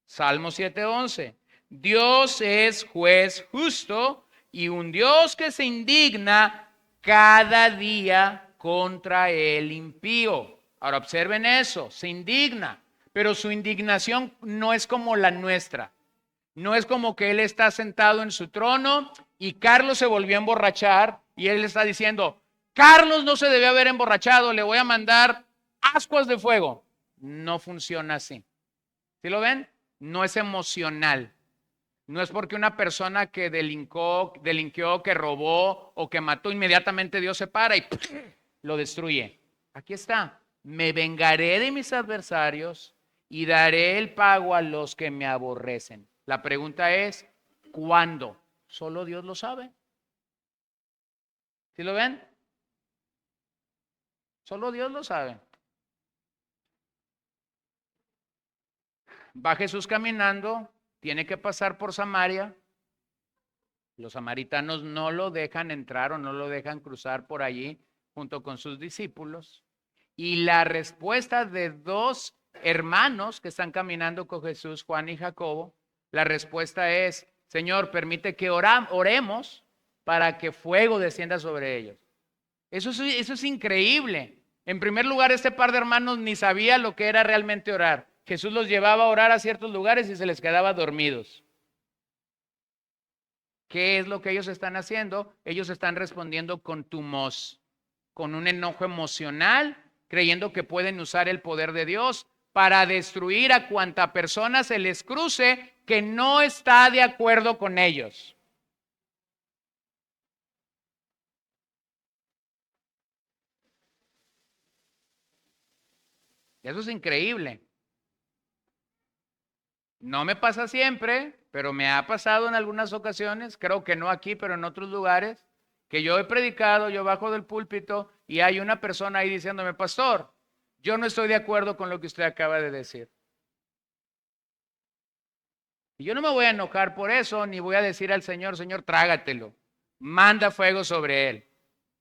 Speaker 1: Salmo 7:11. Dios es juez justo y un Dios que se indigna cada día contra el impío. Ahora observen eso, se indigna, pero su indignación no es como la nuestra. No es como que él está sentado en su trono y Carlos se volvió a emborrachar y él está diciendo: Carlos no se debe haber emborrachado, le voy a mandar ascuas de fuego. No funciona así. ¿Sí lo ven? No es emocional. No es porque una persona que delinquió, que robó o que mató, inmediatamente Dios se para y lo destruye. Aquí está: me vengaré de mis adversarios y daré el pago a los que me aborrecen. La pregunta es: ¿cuándo? Solo Dios lo sabe. ¿Sí lo ven? Solo Dios lo sabe. Va Jesús caminando, tiene que pasar por Samaria. Los samaritanos no lo dejan entrar o no lo dejan cruzar por allí junto con sus discípulos. Y la respuesta de dos hermanos que están caminando con Jesús, Juan y Jacobo, la respuesta es: Señor, permite que oremos para que fuego descienda sobre ellos. Eso es increíble. En primer lugar, este par de hermanos ni sabía lo que era realmente orar. Jesús los llevaba a orar a ciertos lugares y se les quedaba dormidos. ¿Qué es lo que ellos están haciendo? Ellos están respondiendo con tumos, con un enojo emocional, creyendo que pueden usar el poder de Dios para destruir a cuanta persona se les cruce que no está de acuerdo con ellos. Eso es increíble. No me pasa siempre, pero me ha pasado en algunas ocasiones, creo que no aquí, pero en otros lugares, que yo he predicado, yo bajo del púlpito y hay una persona ahí diciéndome: pastor, yo no estoy de acuerdo con lo que usted acaba de decir. Y yo no me voy a enojar por eso, ni voy a decir al Señor: Señor, trágatelo, manda fuego sobre él.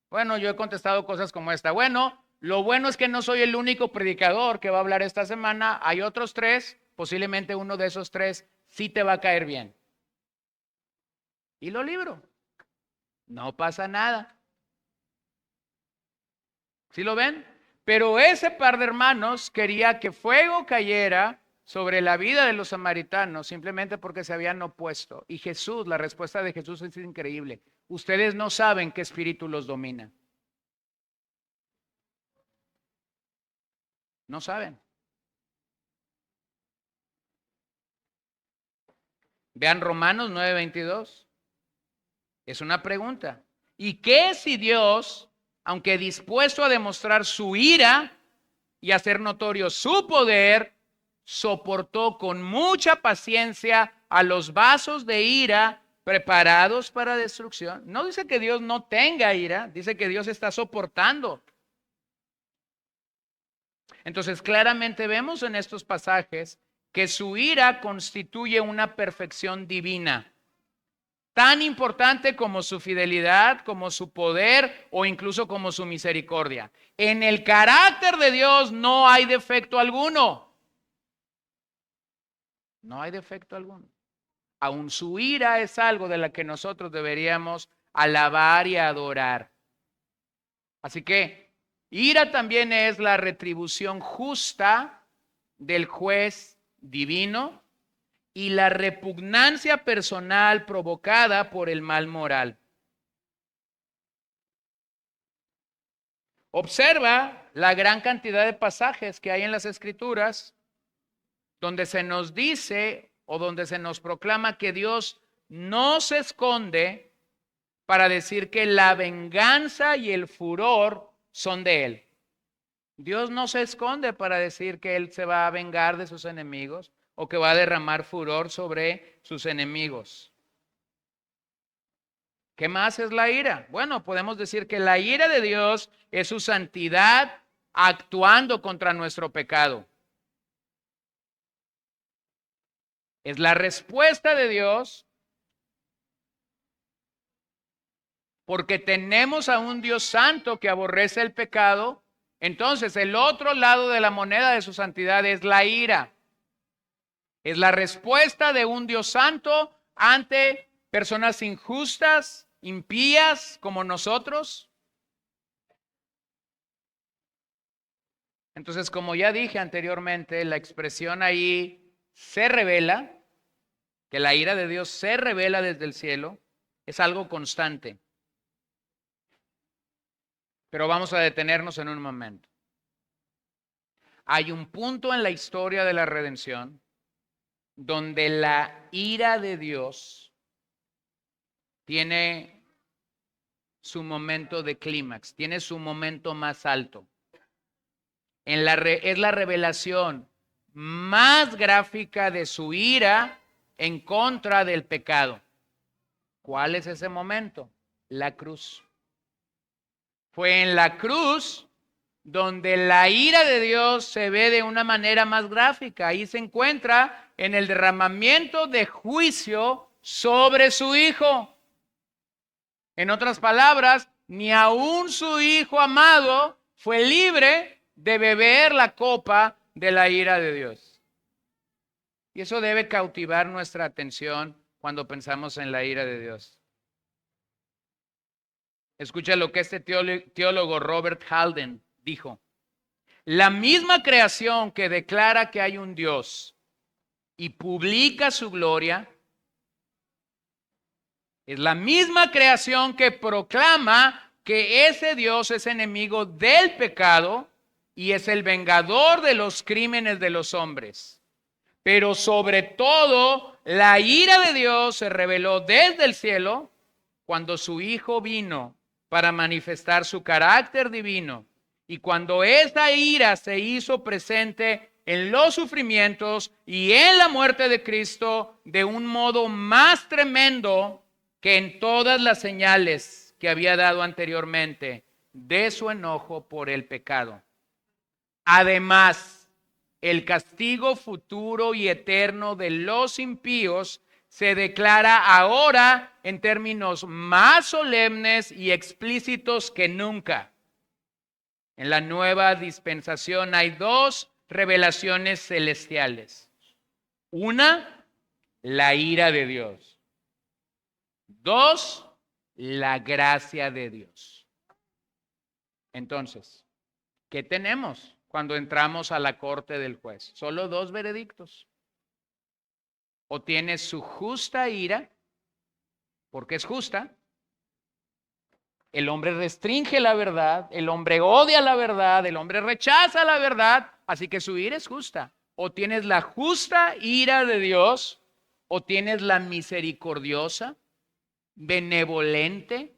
Speaker 1: Bueno, yo he contestado cosas como esta: bueno, lo bueno es que no soy el único predicador que va a hablar esta semana, hay otros 3, posiblemente uno de esos 3 sí te va a caer bien. Y lo libro. No pasa nada. ¿Sí lo ven? Pero ese par de hermanos quería que fuego cayera sobre la vida de los samaritanos simplemente porque se habían opuesto. Y Jesús, la respuesta de Jesús es increíble: ustedes no saben qué espíritu los domina. No saben. Vean Romanos 9:22. Es una pregunta. ¿Y qué si Dios aunque dispuesto a demostrar su ira y hacer notorio su poder, soportó con mucha paciencia a los vasos de ira preparados para destrucción. No dice que Dios no tenga ira, dice que Dios está soportando. Entonces, claramente vemos en estos pasajes que su ira constituye una perfección divina, tan importante como su fidelidad, como su poder o incluso como su misericordia. En el carácter de Dios no hay defecto alguno. No hay defecto alguno. Aún su ira es algo de la que nosotros deberíamos alabar y adorar. Así que ira también es la retribución justa del juez divino y la repugnancia personal provocada por el mal moral. Observa la gran cantidad de pasajes que hay en las Escrituras donde se nos dice o donde se nos proclama que Dios no se esconde para decir que la venganza y el furor son de Él. Dios no se esconde para decir que Él se va a vengar de sus enemigos o que va a derramar furor sobre sus enemigos. ¿Qué más es la ira? Bueno, podemos decir que la ira de Dios es su santidad actuando contra nuestro pecado. Es la respuesta de Dios porque tenemos a un Dios santo que aborrece el pecado. Entonces, el otro lado de la moneda de su santidad es la ira. Es la respuesta de un Dios santo ante personas injustas, impías como nosotros. Entonces, como ya dije anteriormente, la expresión ahí se revela, que la ira de Dios se revela desde el cielo, es algo constante. Pero vamos a detenernos en un momento. Hay un punto en la historia de la redención donde la ira de Dios tiene su momento de clímax, tiene su momento más alto. Es la revelación más gráfica de su ira en contra del pecado. ¿Cuál es ese momento? La cruz. Fue en la cruz donde la ira de Dios se ve de una manera más gráfica. Ahí se encuentra en el derramamiento de juicio sobre su Hijo. En otras palabras, ni aún su Hijo amado fue libre de beber la copa de la ira de Dios. Y eso debe cautivar nuestra atención cuando pensamos en la ira de Dios. Escucha lo que este teólogo Robert Halden dijo. La misma creación que declara que hay un Dios y publica su gloria es la misma creación que proclama que ese Dios es enemigo del pecado y es el vengador de los crímenes de los hombres. Pero sobre todo, la ira de Dios se reveló desde el cielo cuando su Hijo vino para manifestar su carácter divino. Y cuando esa ira se hizo presente en los sufrimientos y en la muerte de Cristo de un modo más tremendo que en todas las señales que había dado anteriormente de su enojo por el pecado. Además, el castigo futuro y eterno de los impíos se declara ahora en términos más solemnes y explícitos que nunca. En la nueva dispensación hay dos revelaciones celestiales. Una, la ira de Dios. Dos, la gracia de Dios. Entonces, ¿qué tenemos cuando entramos a la corte del juez? Solo dos veredictos. O tienes su justa ira, porque es justa. El hombre restringe la verdad, el hombre odia la verdad, el hombre rechaza la verdad, así que su ira es justa. O tienes la justa ira de Dios, o tienes la misericordiosa, benevolente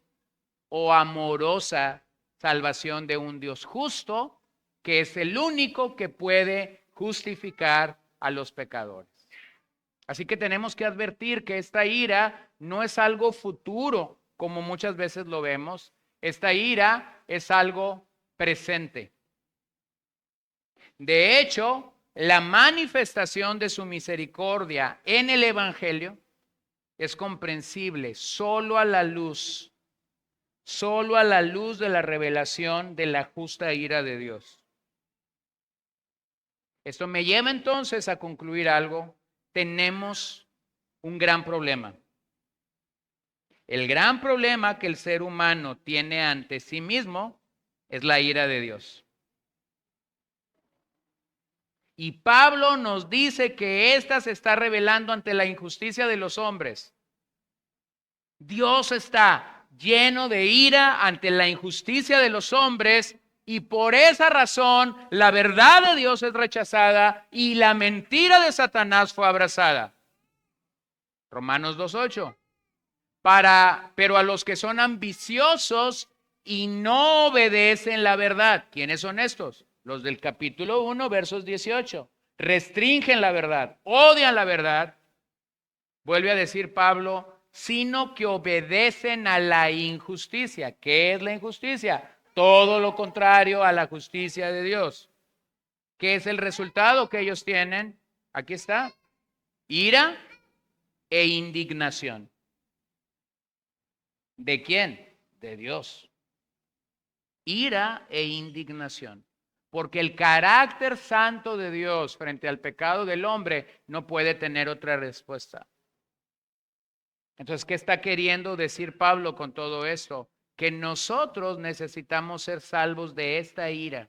Speaker 1: o amorosa salvación de un Dios justo, que es el único que puede justificar a los pecadores. Así que tenemos que advertir que esta ira no es algo futuro, como muchas veces lo vemos. Esta ira es algo presente. De hecho, la manifestación de su misericordia en el Evangelio es comprensible solo a la luz de la revelación de la justa ira de Dios. Esto me lleva entonces a concluir algo. Tenemos un gran problema. El gran problema que el ser humano tiene ante sí mismo es la ira de Dios. Y Pablo nos dice que ésta se está revelando ante la injusticia de los hombres. Dios está lleno de ira ante la injusticia de los hombres y por esa razón la verdad de Dios es rechazada y la mentira de Satanás fue abrazada. Romanos 2:8. Pero a los que son ambiciosos y no obedecen la verdad. ¿Quiénes son estos? Los del capítulo 1, versos 18. Restringen la verdad, odian la verdad. Vuelve a decir Pablo, sino que obedecen a la injusticia. ¿Qué es la injusticia? Todo lo contrario a la justicia de Dios. ¿Qué es el resultado que ellos tienen? Aquí está. Ira e indignación. ¿De quién? De Dios. Ira e indignación. Porque el carácter santo de Dios frente al pecado del hombre no puede tener otra respuesta. Entonces, ¿qué está queriendo decir Pablo con todo esto? Que nosotros necesitamos ser salvos de esta ira.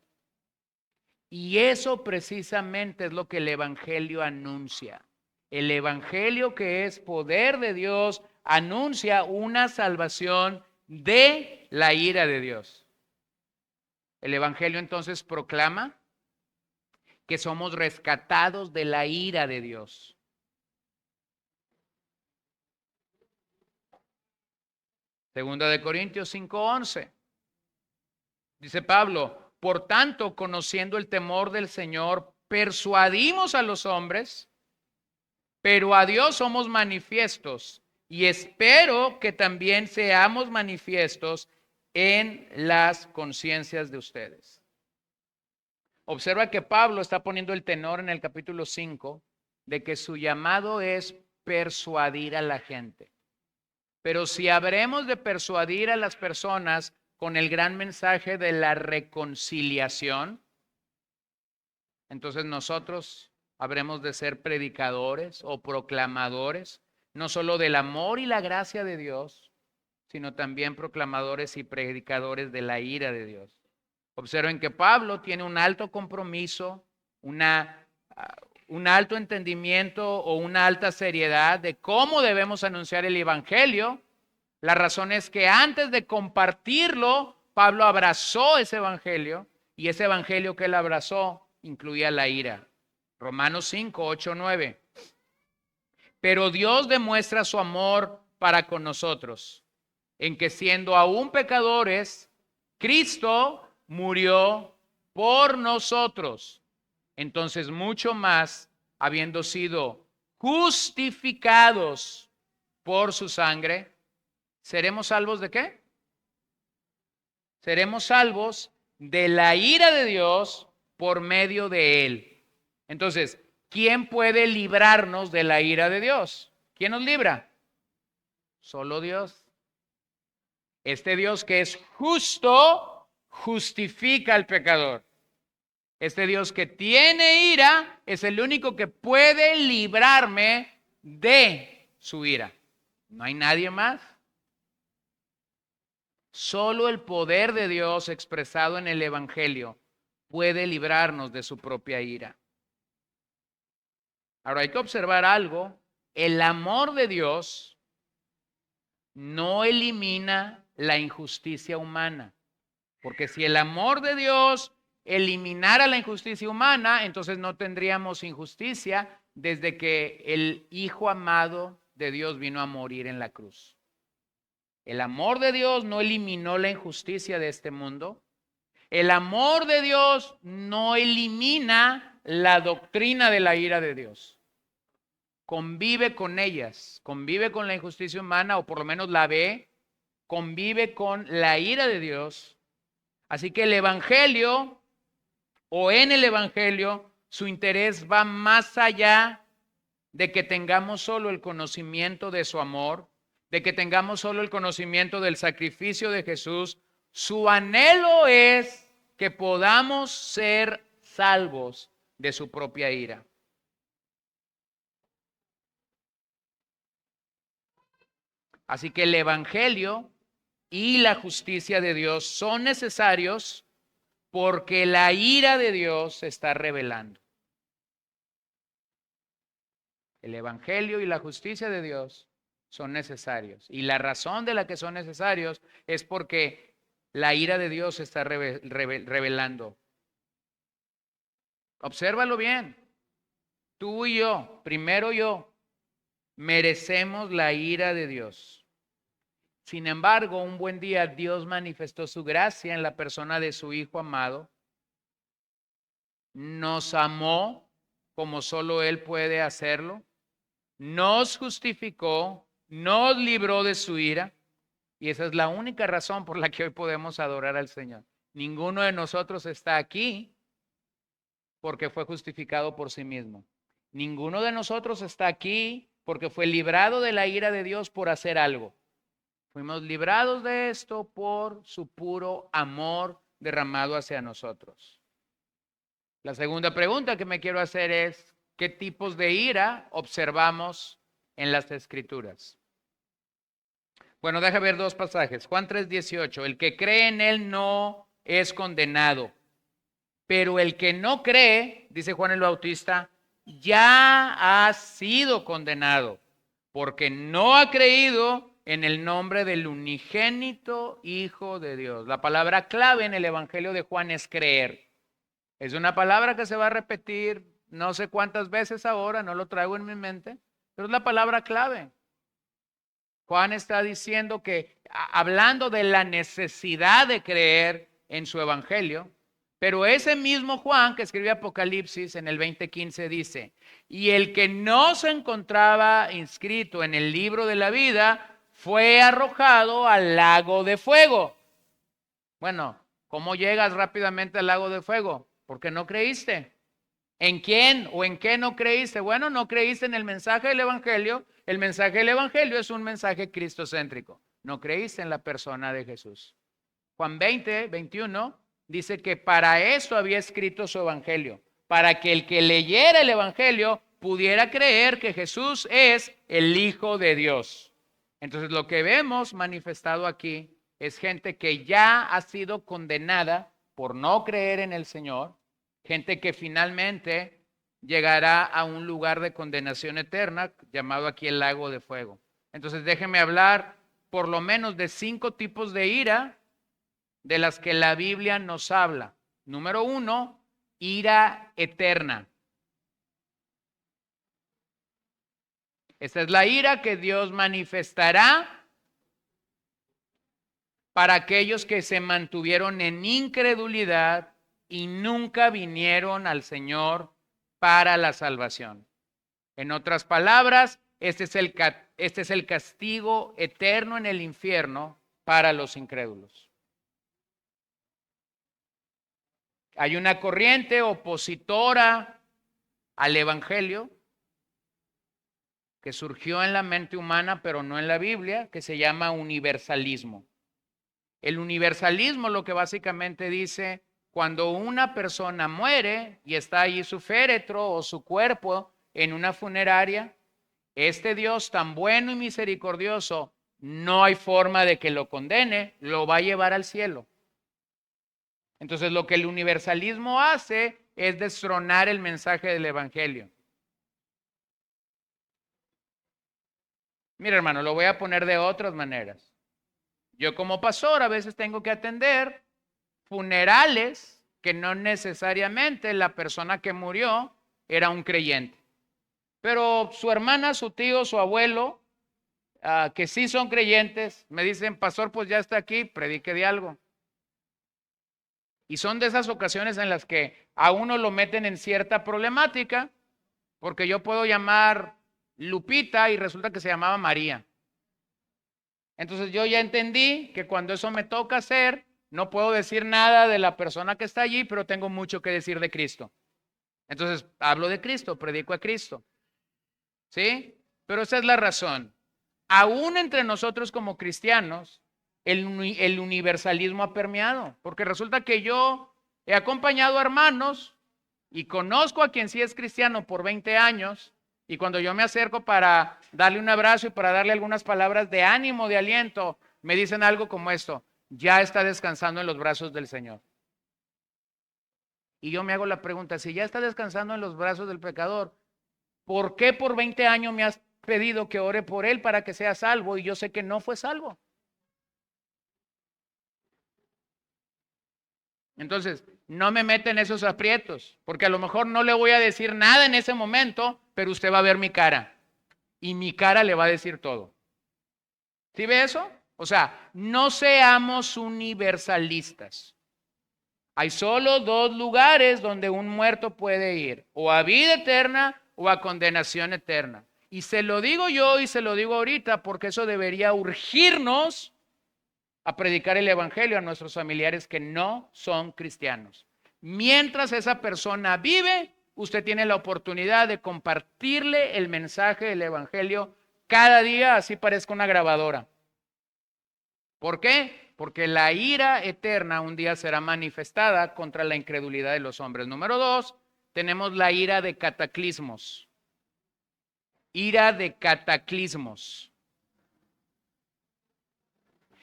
Speaker 1: Y eso precisamente es lo que el Evangelio anuncia. El Evangelio, que es poder de Dios, anuncia una salvación de la ira de Dios. El Evangelio entonces proclama que somos rescatados de la ira de Dios. Segunda de Corintios 5:11. Dice Pablo, por tanto, conociendo el temor del Señor, persuadimos a los hombres, pero a Dios somos manifiestos, y espero que también seamos manifiestos en las conciencias de ustedes. Observa que Pablo está poniendo el tenor en el capítulo 5 de que su llamado es persuadir a la gente. Pero si habremos de persuadir a las personas con el gran mensaje de la reconciliación, entonces nosotros habremos de ser predicadores o proclamadores, no solo del amor y la gracia de Dios, sino también proclamadores y predicadores de la ira de Dios. Observen que Pablo tiene un alto compromiso, un alto entendimiento o una alta seriedad de cómo debemos anunciar el Evangelio. La razón es que antes de compartirlo, Pablo abrazó ese Evangelio y ese Evangelio que él abrazó incluía la ira. Romanos 5, 8, 9. Pero Dios demuestra su amor para con nosotros, en que siendo aún pecadores, Cristo murió por nosotros. Entonces, mucho más, habiendo sido justificados por su sangre, ¿seremos salvos de qué? Seremos salvos de la ira de Dios por medio de él. Entonces, ¿quién puede librarnos de la ira de Dios? ¿Quién nos libra? Solo Dios. Este Dios que es justo, justifica al pecador. Este Dios que tiene ira es el único que puede librarme de su ira. No hay nadie más. Solo el poder de Dios expresado en el Evangelio puede librarnos de su propia ira. Ahora hay que observar algo. El amor de Dios no elimina la injusticia humana. Porque si el amor de Dios eliminara la injusticia humana, entonces no tendríamos injusticia desde que el Hijo amado de Dios vino a morir en la cruz. El amor de Dios no eliminó la injusticia de este mundo. El amor de Dios no elimina la doctrina de la ira de Dios. Convive con ellas, convive con la injusticia humana, o por lo menos la ve, convive con la ira de Dios. Así que el Evangelio, o en el Evangelio, su interés va más allá de que tengamos solo el conocimiento de su amor, de que tengamos solo el conocimiento del sacrificio de Jesús. Su anhelo es que podamos ser salvos de su propia ira. Así que el Evangelio y la justicia de Dios son necesarios porque la ira de Dios se está revelando. El Evangelio y la justicia de Dios son necesarios. Y la razón de la que son necesarios es porque la ira de Dios se está revelando. Obsérvalo bien. Tú y yo, primero yo, merecemos la ira de Dios. Sin embargo, un buen día Dios manifestó su gracia en la persona de su Hijo amado. Nos amó como solo Él puede hacerlo. Nos justificó, nos libró de su ira. Y esa es la única razón por la que hoy podemos adorar al Señor. Ninguno de nosotros está aquí porque fue justificado por sí mismo. Ninguno de nosotros está aquí porque fue librado de la ira de Dios por hacer algo. Fuimos librados de esto por su puro amor derramado hacia nosotros. La segunda pregunta que me quiero hacer es, ¿qué tipos de ira observamos en las Escrituras? Bueno, deja ver dos pasajes. Juan 3:18. El que cree en él no es condenado, pero el que no cree, dice Juan el Bautista, ya ha sido condenado, porque no ha creído en el nombre del unigénito Hijo de Dios. La palabra clave en el Evangelio de Juan es creer. Es una palabra que se va a repetir no sé cuántas veces ahora, no lo traigo en mi mente, pero es la palabra clave. Juan está diciendo que, hablando de la necesidad de creer en su Evangelio, pero ese mismo Juan que escribe Apocalipsis en el 20:15 dice, y el que no se encontraba inscrito en el libro de la vida fue arrojado al lago de fuego. Bueno, ¿cómo llegas rápidamente al lago de fuego? Porque no creíste. ¿En quién o en qué no creíste? Bueno, no creíste en el mensaje del Evangelio. El mensaje del Evangelio es un mensaje cristocéntrico. No creíste en la persona de Jesús. Juan 20:21 dice que para eso había escrito su Evangelio, para que el que leyera el Evangelio pudiera creer que Jesús es el Hijo de Dios. Entonces lo que vemos manifestado aquí es gente que ya ha sido condenada por no creer en el Señor, gente que finalmente llegará a un lugar de condenación eterna, llamado aquí el lago de fuego. Entonces déjenme hablar por lo menos de 5 tipos de ira de las que la Biblia nos habla. Número 1, ira eterna. Esta es la ira que Dios manifestará para aquellos que se mantuvieron en incredulidad y nunca vinieron al Señor para la salvación. En otras palabras, este es el castigo eterno en el infierno para los incrédulos. Hay una corriente opositora al Evangelio que surgió en la mente humana, pero no en la Biblia, que se llama universalismo. El universalismo lo que básicamente dice, cuando una persona muere y está allí su féretro o su cuerpo en una funeraria, este Dios tan bueno y misericordioso, no hay forma de que lo condene, lo va a llevar al cielo. Entonces lo que el universalismo hace es destronar el mensaje del Evangelio. Mira, hermano, lo voy a poner de otras maneras. Yo como pastor a veces tengo que atender funerales que no necesariamente la persona que murió era un creyente. Pero su hermana, su tío, su abuelo que sí son creyentes, me dicen, pastor, pues ya está aquí, predique de algo. Y son de esas ocasiones en las que a uno lo meten en cierta problemática, porque yo puedo llamar Lupita y resulta que se llamaba María. Entonces yo ya entendí que cuando eso me toca hacer, no puedo decir nada de la persona que está allí, pero tengo mucho que decir de Cristo. Entonces hablo de Cristo, predico a Cristo. ¿Sí? Pero esa es la razón. Aún entre nosotros como cristianos, el universalismo ha permeado, porque resulta que yo he acompañado a hermanos y conozco a quien sí es cristiano por 20 años, y cuando yo me acerco para darle un abrazo y para darle algunas palabras de ánimo, de aliento, me dicen algo como esto: ya está descansando en los brazos del Señor. Y yo me hago la pregunta, si ya está descansando en los brazos del pecador, ¿por qué por 20 años me has pedido que ore por él para que sea salvo y yo sé que no fue salvo? Entonces, no me meten en esos aprietos, porque a lo mejor no le voy a decir nada en ese momento, pero usted va a ver mi cara y mi cara le va a decir todo. ¿Sí ve eso? O sea, no seamos universalistas. Hay solo dos lugares donde un muerto puede ir, o a vida eterna o a condenación eterna. Y se lo digo yo y se lo digo ahorita porque eso debería urgirnos a predicar el evangelio a nuestros familiares que no son cristianos. Mientras esa persona vive, usted tiene la oportunidad de compartirle el mensaje del evangelio cada día, así parezca una grabadora. ¿Por qué? Porque la ira eterna un día será manifestada contra la incredulidad de los hombres. Número 2, tenemos la ira de cataclismos. Ira de cataclismos.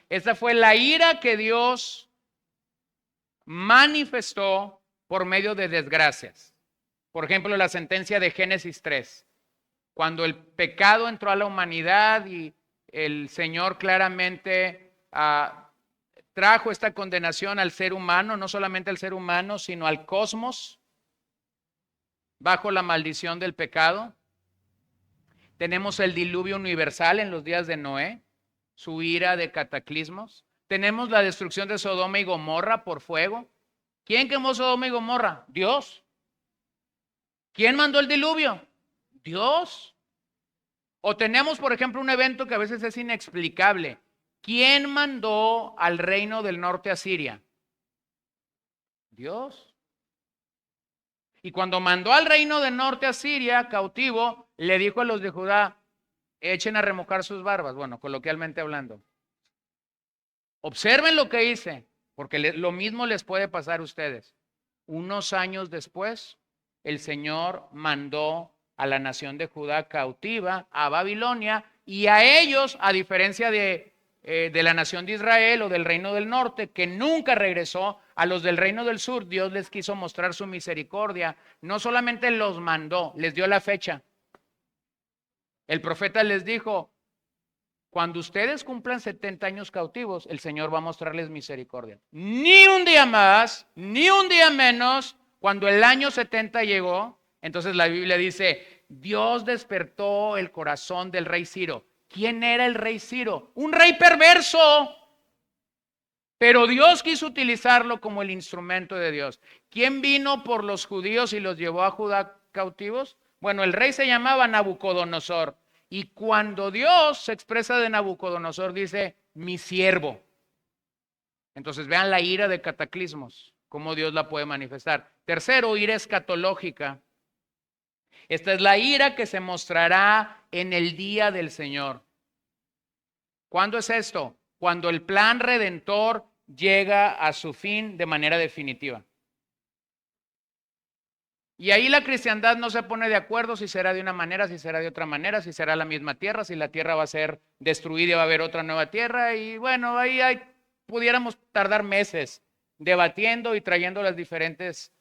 Speaker 1: Esa fue la ira que Dios manifestó por medio de desgracias. Por ejemplo, la sentencia de Génesis 3. Cuando el pecado entró a la humanidad y el Señor claramente trajo esta condenación al ser humano, no solamente al ser humano, sino al cosmos, bajo la maldición del pecado. Tenemos el diluvio universal en los días de Noé, su ira de cataclismos. Tenemos la destrucción de Sodoma y Gomorra por fuego. ¿Quién quemó Sodoma y Gomorra? Dios. ¿Quién mandó el diluvio? Dios. O tenemos, por ejemplo, un evento que a veces es inexplicable. ¿Quién mandó al reino del norte a Siria? Dios. Y cuando mandó al reino del norte a Siria, cautivo, le dijo a los de Judá, echen a remojar sus barbas, bueno, coloquialmente hablando. Observen lo que hice, porque lo mismo les puede pasar a ustedes. Unos años después, el Señor mandó a la nación de Judá cautiva a Babilonia, y a ellos, a diferencia de la nación de Israel o del reino del norte, que nunca regresó, a los del reino del sur, Dios les quiso mostrar su misericordia. No solamente los mandó, les dio la fecha. El profeta les dijo, cuando ustedes cumplan 70 años cautivos, el Señor va a mostrarles misericordia. Ni un día más, ni un día menos. Cuando el año 70 llegó, entonces la Biblia dice, Dios despertó el corazón del rey Ciro. ¿Quién era el rey Ciro? Un rey perverso. Pero Dios quiso utilizarlo como el instrumento de Dios. ¿Quién vino por los judíos y los llevó a Judá cautivos? Bueno, el rey se llamaba Nabucodonosor. Y cuando Dios se expresa de Nabucodonosor, dice, mi siervo. Entonces vean la ira de cataclismos, cómo Dios la puede manifestar. Tercero, ira escatológica. Esta es la ira que se mostrará en el día del Señor. ¿Cuándo es esto? Cuando el plan redentor llega a su fin de manera definitiva. Y ahí la cristiandad no se pone de acuerdo si será de una manera, si será de otra manera, si será la misma tierra, si la tierra va a ser destruida y va a haber otra nueva tierra. Y bueno, ahí pudiéramos tardar meses debatiendo y trayendo las diferentes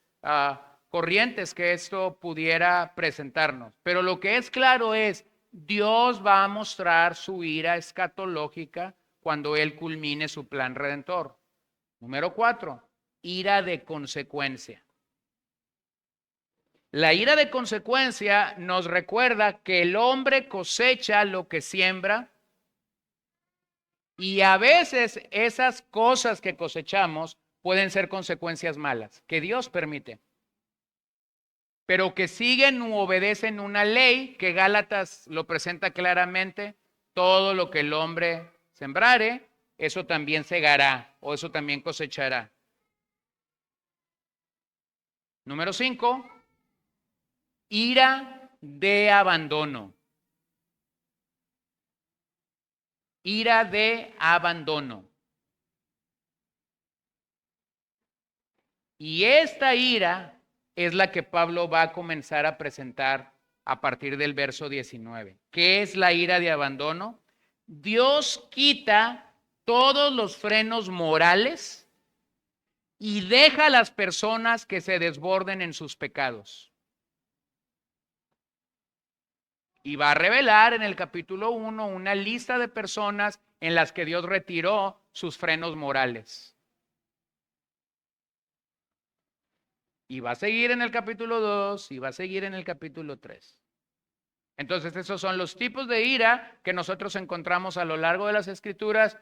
Speaker 1: corrientes que esto pudiera presentarnos. Pero lo que es claro es, Dios va a mostrar su ira escatológica cuando Él culmine su plan redentor. Número 4, ira de consecuencia. La ira de consecuencia nos recuerda que el hombre cosecha lo que siembra Y a veces esas cosas que cosechamos pueden ser consecuencias malas, que Dios permite, pero que siguen u obedecen una ley que Gálatas lo presenta claramente: todo lo que el hombre sembrare, eso también segará o eso también cosechará. Número 5, ira de abandono. Ira de abandono. Y esta ira es la que Pablo va a comenzar a presentar a partir del verso 19. ¿Qué es la ira de abandono? Dios quita todos los frenos morales y deja a las personas que se desborden en sus pecados. Y va a revelar en el capítulo 1 una lista de personas en las que Dios retiró sus frenos morales. Y va a seguir en el capítulo 2 y va a seguir en el capítulo 3. Entonces, esos son los tipos de ira que nosotros encontramos a lo largo de las Escrituras.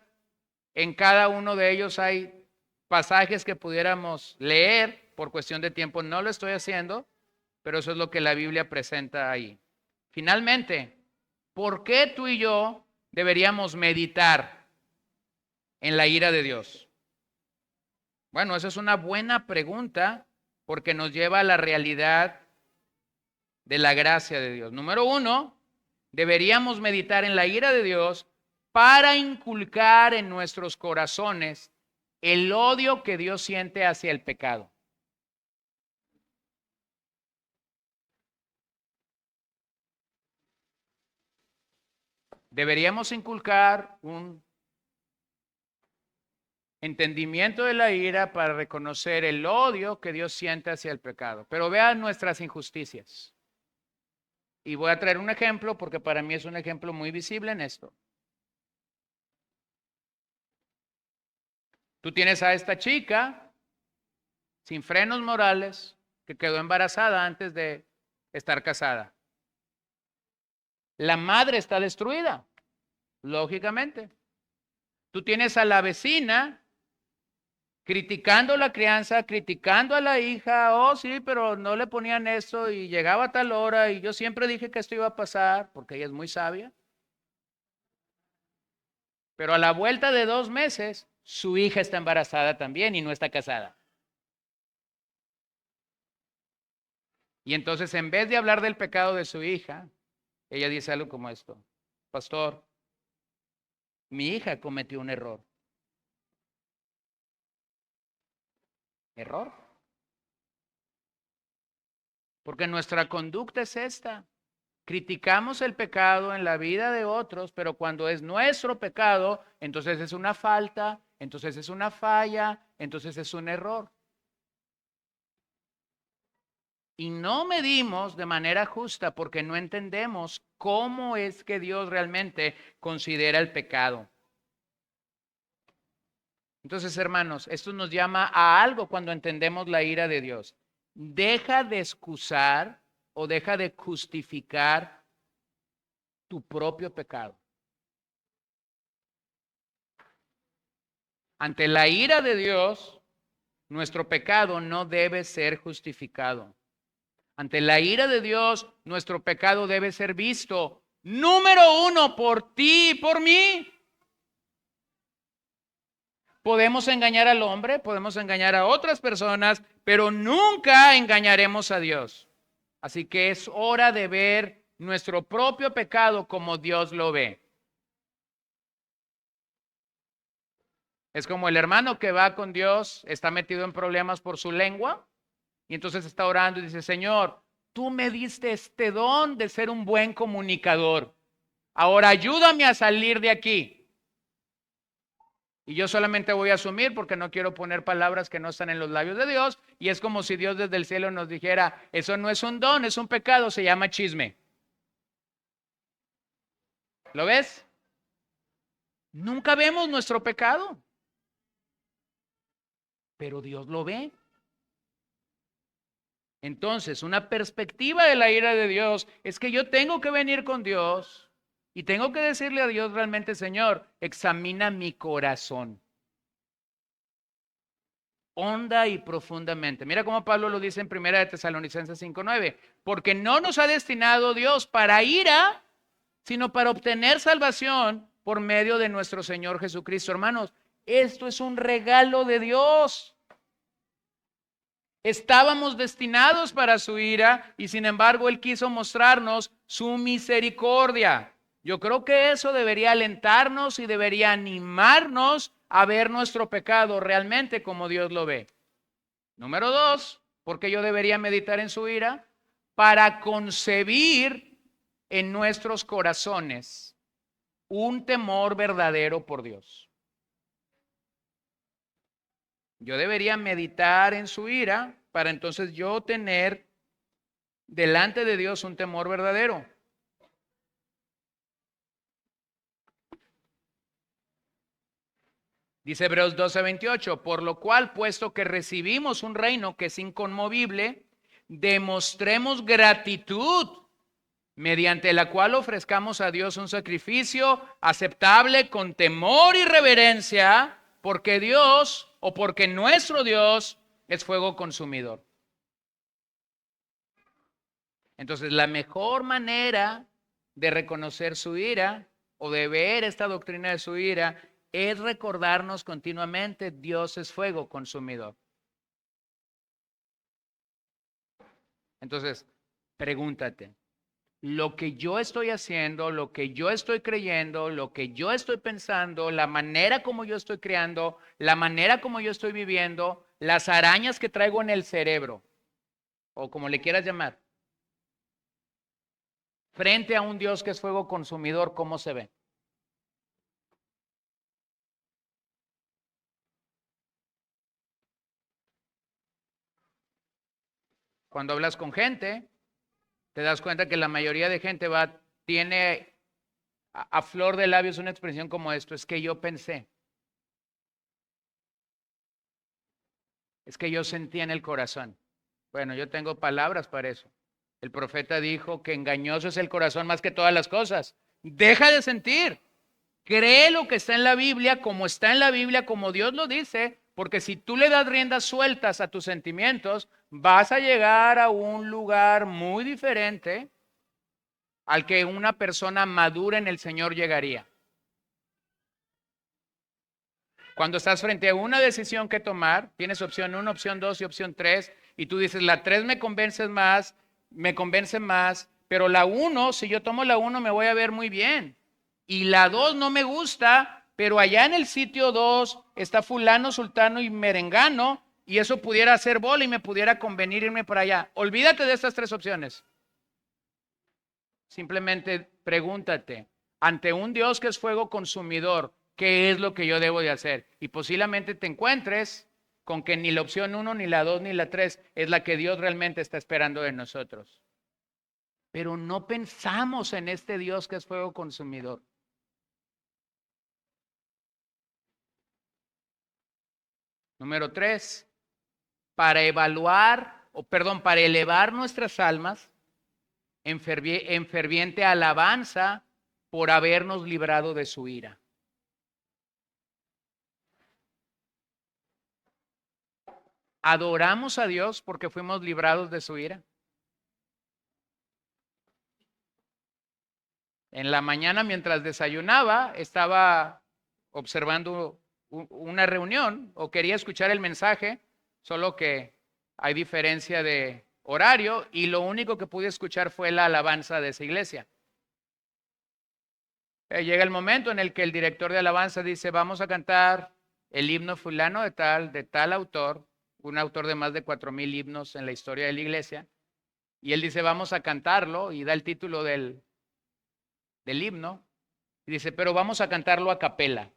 Speaker 1: En cada uno de ellos hay pasajes que pudiéramos leer. Por cuestión de tiempo no lo estoy haciendo, pero eso es lo que la Biblia presenta ahí. Finalmente, ¿por qué tú y yo deberíamos meditar en la ira de Dios? Bueno, esa es una buena pregunta porque nos lleva a la realidad de la gracia de Dios. Número 1, deberíamos meditar en la ira de Dios para inculcar en nuestros corazones el odio que Dios siente hacia el pecado. Deberíamos inculcar un entendimiento de la ira para reconocer el odio que Dios siente hacia el pecado. Pero vean nuestras injusticias. Y voy a traer un ejemplo porque para mí es un ejemplo muy visible en esto. Tú tienes a esta chica sin frenos morales que quedó embarazada antes de estar casada. La madre está destruida, lógicamente. Tú tienes a la vecina criticando la crianza, criticando a la hija. Oh, sí, pero no le ponían esto y llegaba a tal hora y yo siempre dije que esto iba a pasar porque ella es muy sabia. Pero a la vuelta de 2 meses, su hija está embarazada también y no está casada. Y entonces, en vez de hablar del pecado de su hija, ella dice algo como esto: pastor, mi hija cometió un error. ¿Error? Porque nuestra conducta es esta. Criticamos el pecado en la vida de otros, pero cuando es nuestro pecado, entonces es una falta, entonces es una falla, entonces es un error. Y no medimos de manera justa porque no entendemos cómo es que Dios realmente considera el pecado. Entonces, hermanos, esto nos llama a algo cuando entendemos la ira de Dios. Deja de excusar o deja de justificar tu propio pecado. Ante la ira de Dios, nuestro pecado no debe ser justificado. Ante la ira de Dios, nuestro pecado debe ser visto, número 1, por ti y por mí. Podemos engañar al hombre, podemos engañar a otras personas, pero nunca engañaremos a Dios. Así que es hora de ver nuestro propio pecado como Dios lo ve. Es como el hermano que va con Dios, está metido en problemas por su lengua, y entonces está orando y dice: Señor, tú me diste este don de ser un buen comunicador. Ahora ayúdame a salir de aquí. Y yo solamente voy a asumir porque no quiero poner palabras que no están en los labios de Dios. Y es como si Dios desde el cielo nos dijera: eso no es un don, es un pecado, se llama chisme. ¿Lo ves? Nunca vemos nuestro pecado, pero Dios lo ve. Entonces, una perspectiva de la ira de Dios es que yo tengo que venir con Dios Y tengo que decirle a Dios realmente, Señor, examina mi corazón. Honda y profundamente. Mira cómo Pablo lo dice en 1 de Tesalonicenses 5:9. Porque no nos ha destinado Dios para ira, sino para obtener salvación por medio de nuestro Señor Jesucristo. Hermanos, esto es un regalo de Dios. Estábamos destinados para su ira y sin embargo Él quiso mostrarnos su misericordia. Yo creo que eso debería alentarnos y debería animarnos a ver nuestro pecado realmente como Dios lo ve. Número 2, ¿por qué yo debería meditar en su ira? Para concebir en nuestros corazones un temor verdadero por Dios. Yo debería meditar en su ira para entonces yo tener delante de Dios un temor verdadero. Dice Hebreos 12:28, por lo cual, puesto que recibimos un reino que es inconmovible, demostremos gratitud, mediante la cual ofrezcamos a Dios un sacrificio aceptable con temor y reverencia, porque Dios o porque nuestro Dios es fuego consumidor. Entonces, la mejor manera de reconocer su ira o de ver esta doctrina de su ira es recordarnos continuamente, Dios es fuego consumidor. Entonces, pregúntate, lo que yo estoy haciendo, lo que yo estoy creyendo, lo que yo estoy pensando, la manera como yo estoy creando, la manera como yo estoy viviendo, las arañas que traigo en el cerebro, o como le quieras llamar, frente a un Dios que es fuego consumidor, ¿cómo se ve? Cuando hablas con gente, te das cuenta que la mayoría de gente tiene a flor de labios una expresión como esto, es que yo pensé, es que yo sentí en el corazón. Bueno, yo tengo palabras para eso. El profeta dijo que engañoso es el corazón más que todas las cosas. Deja de sentir. Cree lo que está en la Biblia, como está en la Biblia, como Dios lo dice, porque si tú le das riendas sueltas a tus sentimientos, vas a llegar a un lugar muy diferente al que una persona madura en el Señor llegaría. Cuando estás frente a una decisión que tomar, tienes opción 1, opción 2 y opción 3, y tú dices, la 3 me convence más, pero la 1, si yo tomo la 1 me voy a ver muy bien. Y la 2 no me gusta, pero allá en el sitio 2 está fulano, sultano y merengano, y eso pudiera hacer bola y me pudiera convenir irme para allá. Olvídate de estas 3 opciones. Simplemente pregúntate, ante un Dios que es fuego consumidor, ¿qué es lo que yo debo de hacer? Y posiblemente te encuentres con que ni la opción 1, ni la 2, ni la 3 es la que Dios realmente está esperando de nosotros. Pero no pensamos en este Dios que es fuego consumidor. Número 3, para elevar nuestras almas en ferviente alabanza por habernos librado de su ira. ¿Adoramos a Dios porque fuimos librados de su ira? En la mañana, mientras desayunaba, estaba observando una reunión o quería escuchar el mensaje, solo que hay diferencia de horario y lo único que pude escuchar fue la alabanza de esa iglesia. Llega el momento en el que el director de alabanza dice, vamos a cantar el himno fulano de tal autor, un autor de más de 4,000 himnos en la historia de la iglesia, y él dice, vamos a cantarlo, y da el título del himno, y dice, pero vamos a cantarlo a capela.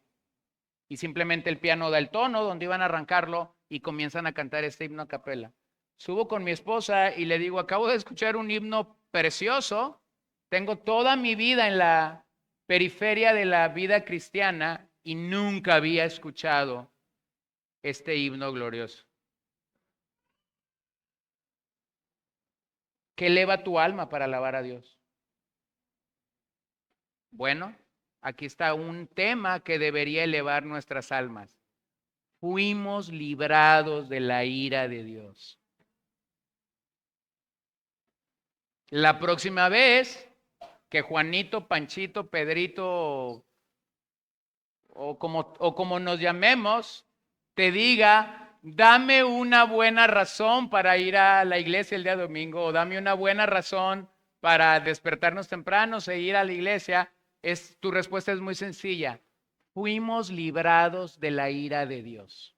Speaker 1: Y simplemente el piano da el tono donde iban a arrancarlo y comienzan a cantar este himno a capela. Subo con mi esposa y le digo, acabo de escuchar un himno precioso, tengo toda mi vida en la periferia de la vida cristiana y nunca había escuchado este himno glorioso. ¿Qué eleva tu alma para alabar a Dios? Bueno, aquí está un tema que debería elevar nuestras almas. Fuimos librados de la ira de Dios. La próxima vez que Juanito, Panchito, Pedrito o como nos llamemos, te diga, dame una buena razón para ir a la iglesia el día domingo, o dame una buena razón para despertarnos temprano e ir a la iglesia, tu respuesta es muy sencilla. Fuimos librados de la ira de Dios.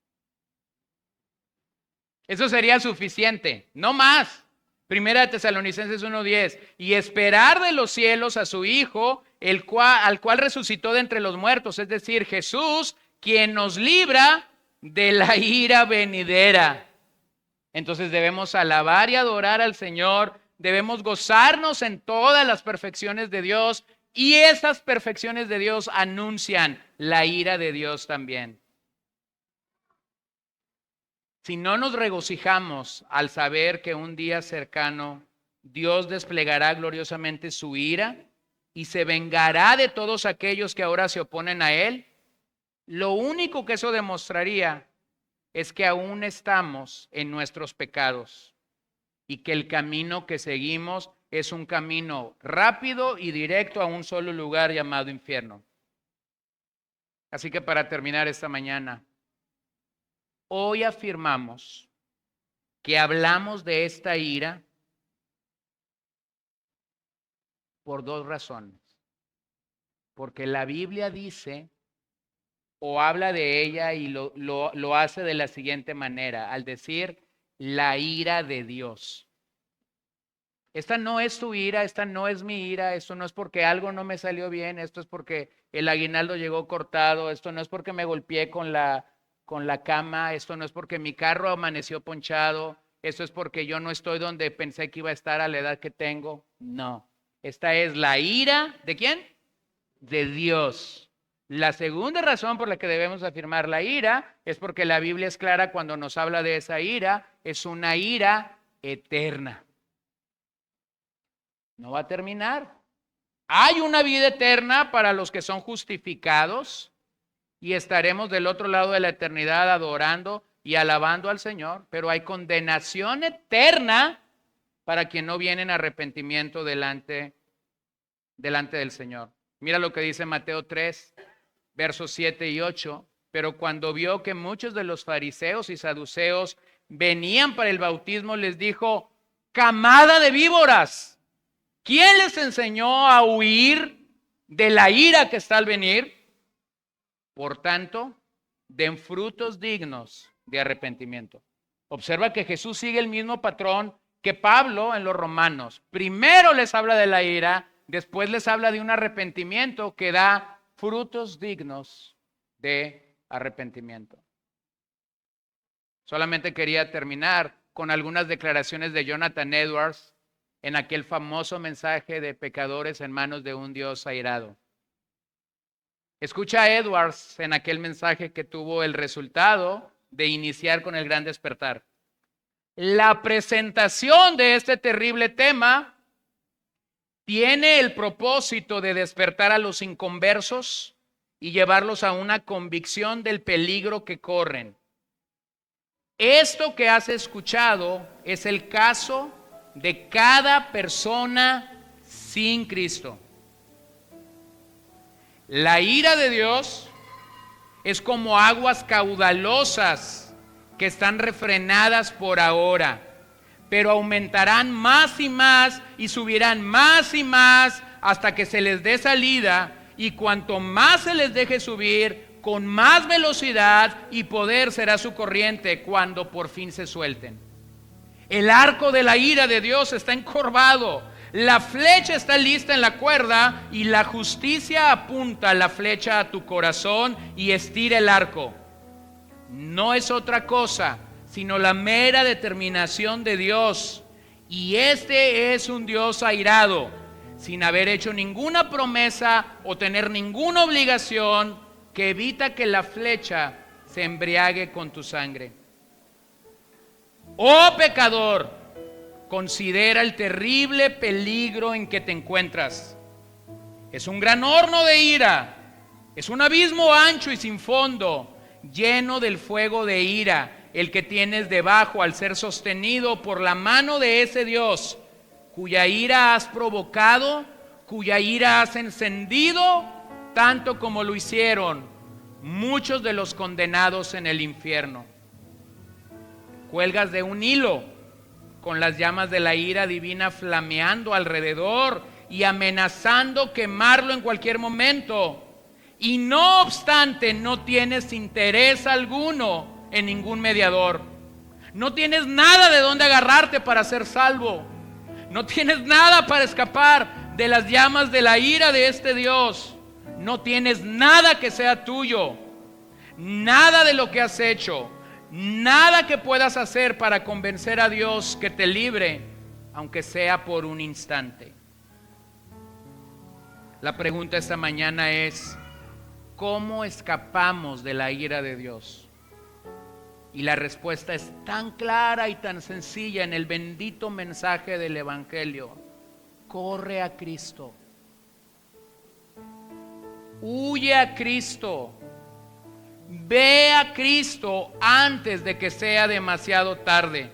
Speaker 1: Eso sería suficiente, no más. Primera de Tesalonicenses 1:10, y esperar de los cielos a su Hijo, al cual resucitó de entre los muertos, es decir, Jesús, quien nos libra de la ira venidera. Entonces debemos alabar y adorar al Señor, debemos gozarnos en todas las perfecciones de Dios, y esas perfecciones de Dios anuncian la ira de Dios también. Si no nos regocijamos al saber que un día cercano Dios desplegará gloriosamente su ira y se vengará de todos aquellos que ahora se oponen a Él, lo único que eso demostraría es que aún estamos en nuestros pecados y que el camino que seguimos es un camino rápido y directo a un solo lugar llamado infierno. Así que para terminar esta mañana, hoy afirmamos que hablamos de esta ira por dos razones. Porque la Biblia dice o habla de ella y lo hace de la siguiente manera, al decir la ira de Dios. Esta no es tu ira, esta no es mi ira, esto no es porque algo no me salió bien, esto es porque el aguinaldo llegó cortado, esto no es porque me golpeé con la cama, esto no es porque mi carro amaneció ponchado, esto es porque yo no estoy donde pensé que iba a estar a la edad que tengo. No, esta es la ira, ¿de quién? De Dios. La segunda razón por la que debemos afirmar la ira es porque la Biblia es clara cuando nos habla de esa ira, es una ira eterna. No va a terminar. Hay una vida eterna para los que son justificados y estaremos del otro lado de la eternidad adorando y alabando al Señor, pero hay condenación eterna para quien no viene en arrepentimiento delante del Señor. Mira lo que dice Mateo 3, versos 7 y 8. Pero cuando vio que muchos de los fariseos y saduceos venían para el bautismo, les dijo, camada de víboras, ¿quién les enseñó a huir de la ira que está al venir? Por tanto, den frutos dignos de arrepentimiento. Observa que Jesús sigue el mismo patrón que Pablo en los Romanos. Primero les habla de la ira, después les habla de un arrepentimiento que da frutos dignos de arrepentimiento. Solamente quería terminar con algunas declaraciones de Jonathan Edwards en aquel famoso mensaje de pecadores en manos de un Dios airado. Escucha a Edwards en aquel mensaje que tuvo el resultado de iniciar con el gran despertar. La presentación de este terrible tema tiene el propósito de despertar a los inconversos y llevarlos a una convicción del peligro que corren. Esto que has escuchado es el caso de cada persona sin Cristo. La ira de Dios es como aguas caudalosas que están refrenadas por ahora, pero aumentarán más y más y subirán más y más hasta que se les dé salida, y cuanto más se les deje subir, con más velocidad y poder será su corriente cuando por fin se suelten. El arco de la ira de Dios está encorvado, la flecha está lista en la cuerda y la justicia apunta la flecha a tu corazón y estira el arco. No es otra cosa sino la mera determinación de Dios, y este es un Dios airado, sin haber hecho ninguna promesa o tener ninguna obligación que evita que la flecha se embriague con tu sangre. Oh pecador, considera el terrible peligro en que te encuentras. Es un gran horno de ira. Es un abismo ancho y sin fondo, lleno del fuego de ira, el que tienes debajo al ser sostenido por la mano de ese Dios, cuya ira has provocado, cuya ira has encendido, tanto como lo hicieron muchos de los condenados en el infierno. Cuelgas de un hilo con las llamas de la ira divina flameando alrededor y amenazando quemarlo en cualquier momento. Y no obstante, no tienes interés alguno en ningún mediador. No tienes nada de dónde agarrarte para ser salvo. No tienes nada para escapar de las llamas de la ira de este Dios. No tienes nada que sea tuyo. Nada de lo que has hecho. Nada que puedas hacer para convencer a Dios que te libre, aunque sea por un instante. La pregunta esta mañana es: ¿cómo escapamos de la ira de Dios? Y la respuesta es tan clara y tan sencilla en el bendito mensaje del Evangelio: corre a Cristo, huye a Cristo, ve a Cristo antes de que sea demasiado tarde.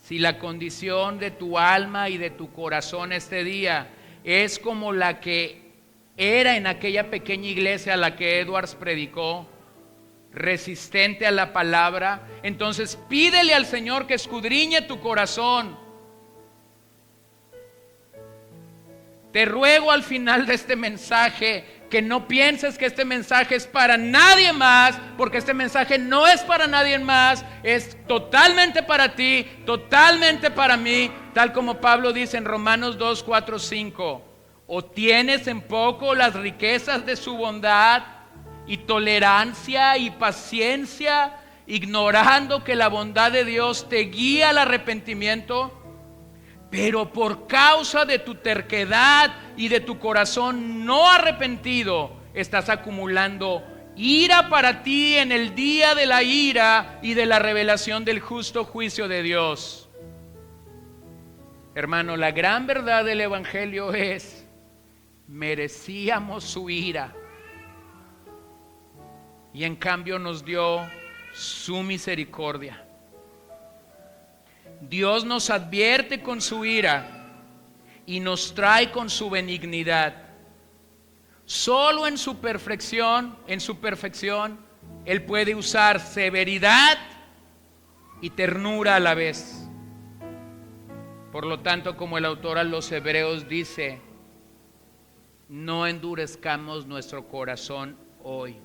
Speaker 1: Si la condición de tu alma y de tu corazón este día es como la que era en aquella pequeña iglesia a la que Edwards predicó, resistente a la palabra, entonces pídele al Señor que escudriñe tu corazón. Te ruego al final de este mensaje que no pienses que este mensaje es para nadie más, porque este mensaje no es para nadie más, es totalmente para ti, totalmente para mí, tal como Pablo dice en Romanos 2, 4, 5. ¿O tienes en poco las riquezas de su bondad y tolerancia y paciencia, ignorando que la bondad de Dios te guía al arrepentimiento? Pero por causa de tu terquedad y de tu corazón no arrepentido, estás acumulando ira para ti en el día de la ira y de la revelación del justo juicio de Dios. Hermano, la gran verdad del Evangelio es: merecíamos su ira y en cambio nos dio su misericordia. Dios nos advierte con su ira y nos trae con su benignidad. Solo en su perfección, Él puede usar severidad y ternura a la vez. Por lo tanto, como el autor a los Hebreos dice, no endurezcamos nuestro corazón hoy.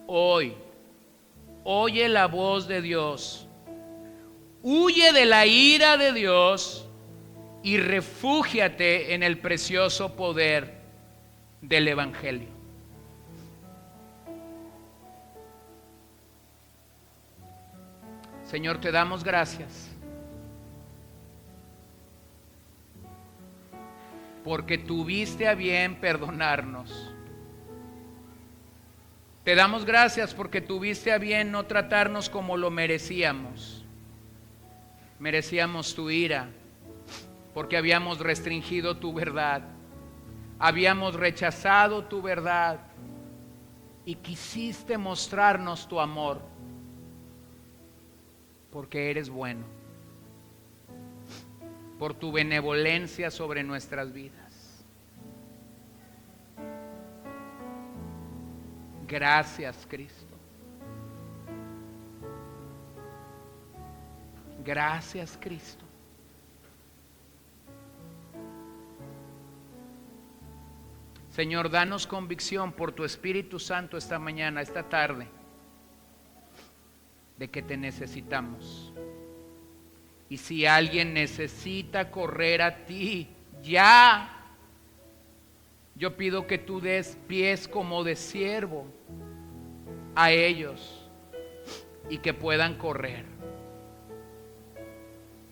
Speaker 1: Hoy, oye la voz de Dios. Huye de la ira de Dios y refúgiate en el precioso poder del Evangelio. Señor, te damos gracias porque tuviste a bien perdonarnos. Te damos gracias porque tuviste a bien no tratarnos como lo merecíamos. Merecíamos tu ira porque habíamos restringido tu verdad, habíamos rechazado tu verdad y quisiste mostrarnos tu amor porque eres bueno, por tu benevolencia sobre nuestras vidas. Gracias, Cristo. Gracias, Cristo. Señor, danos convicción por tu Espíritu Santo esta mañana, esta tarde, de que te necesitamos. Y si alguien necesita correr a ti, ya, yo pido que tú des pies como de siervo a ellos y que puedan correr.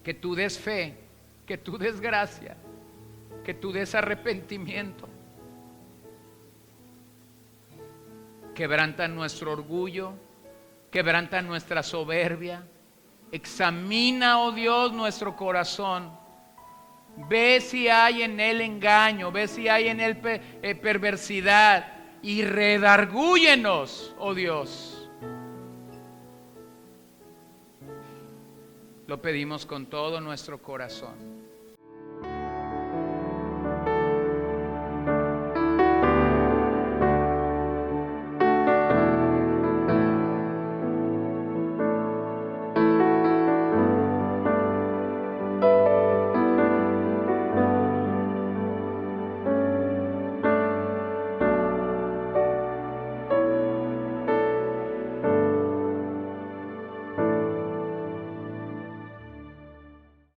Speaker 1: Que tú des fe, que tú des gracia, que tú des arrepentimiento. Quebranta nuestro orgullo, quebranta nuestra soberbia. Examina, oh Dios, nuestro corazón Ve si hay en él engaño, ve si hay en él perversidad, y redargúyenos, oh Dios. Lo pedimos con todo nuestro corazón.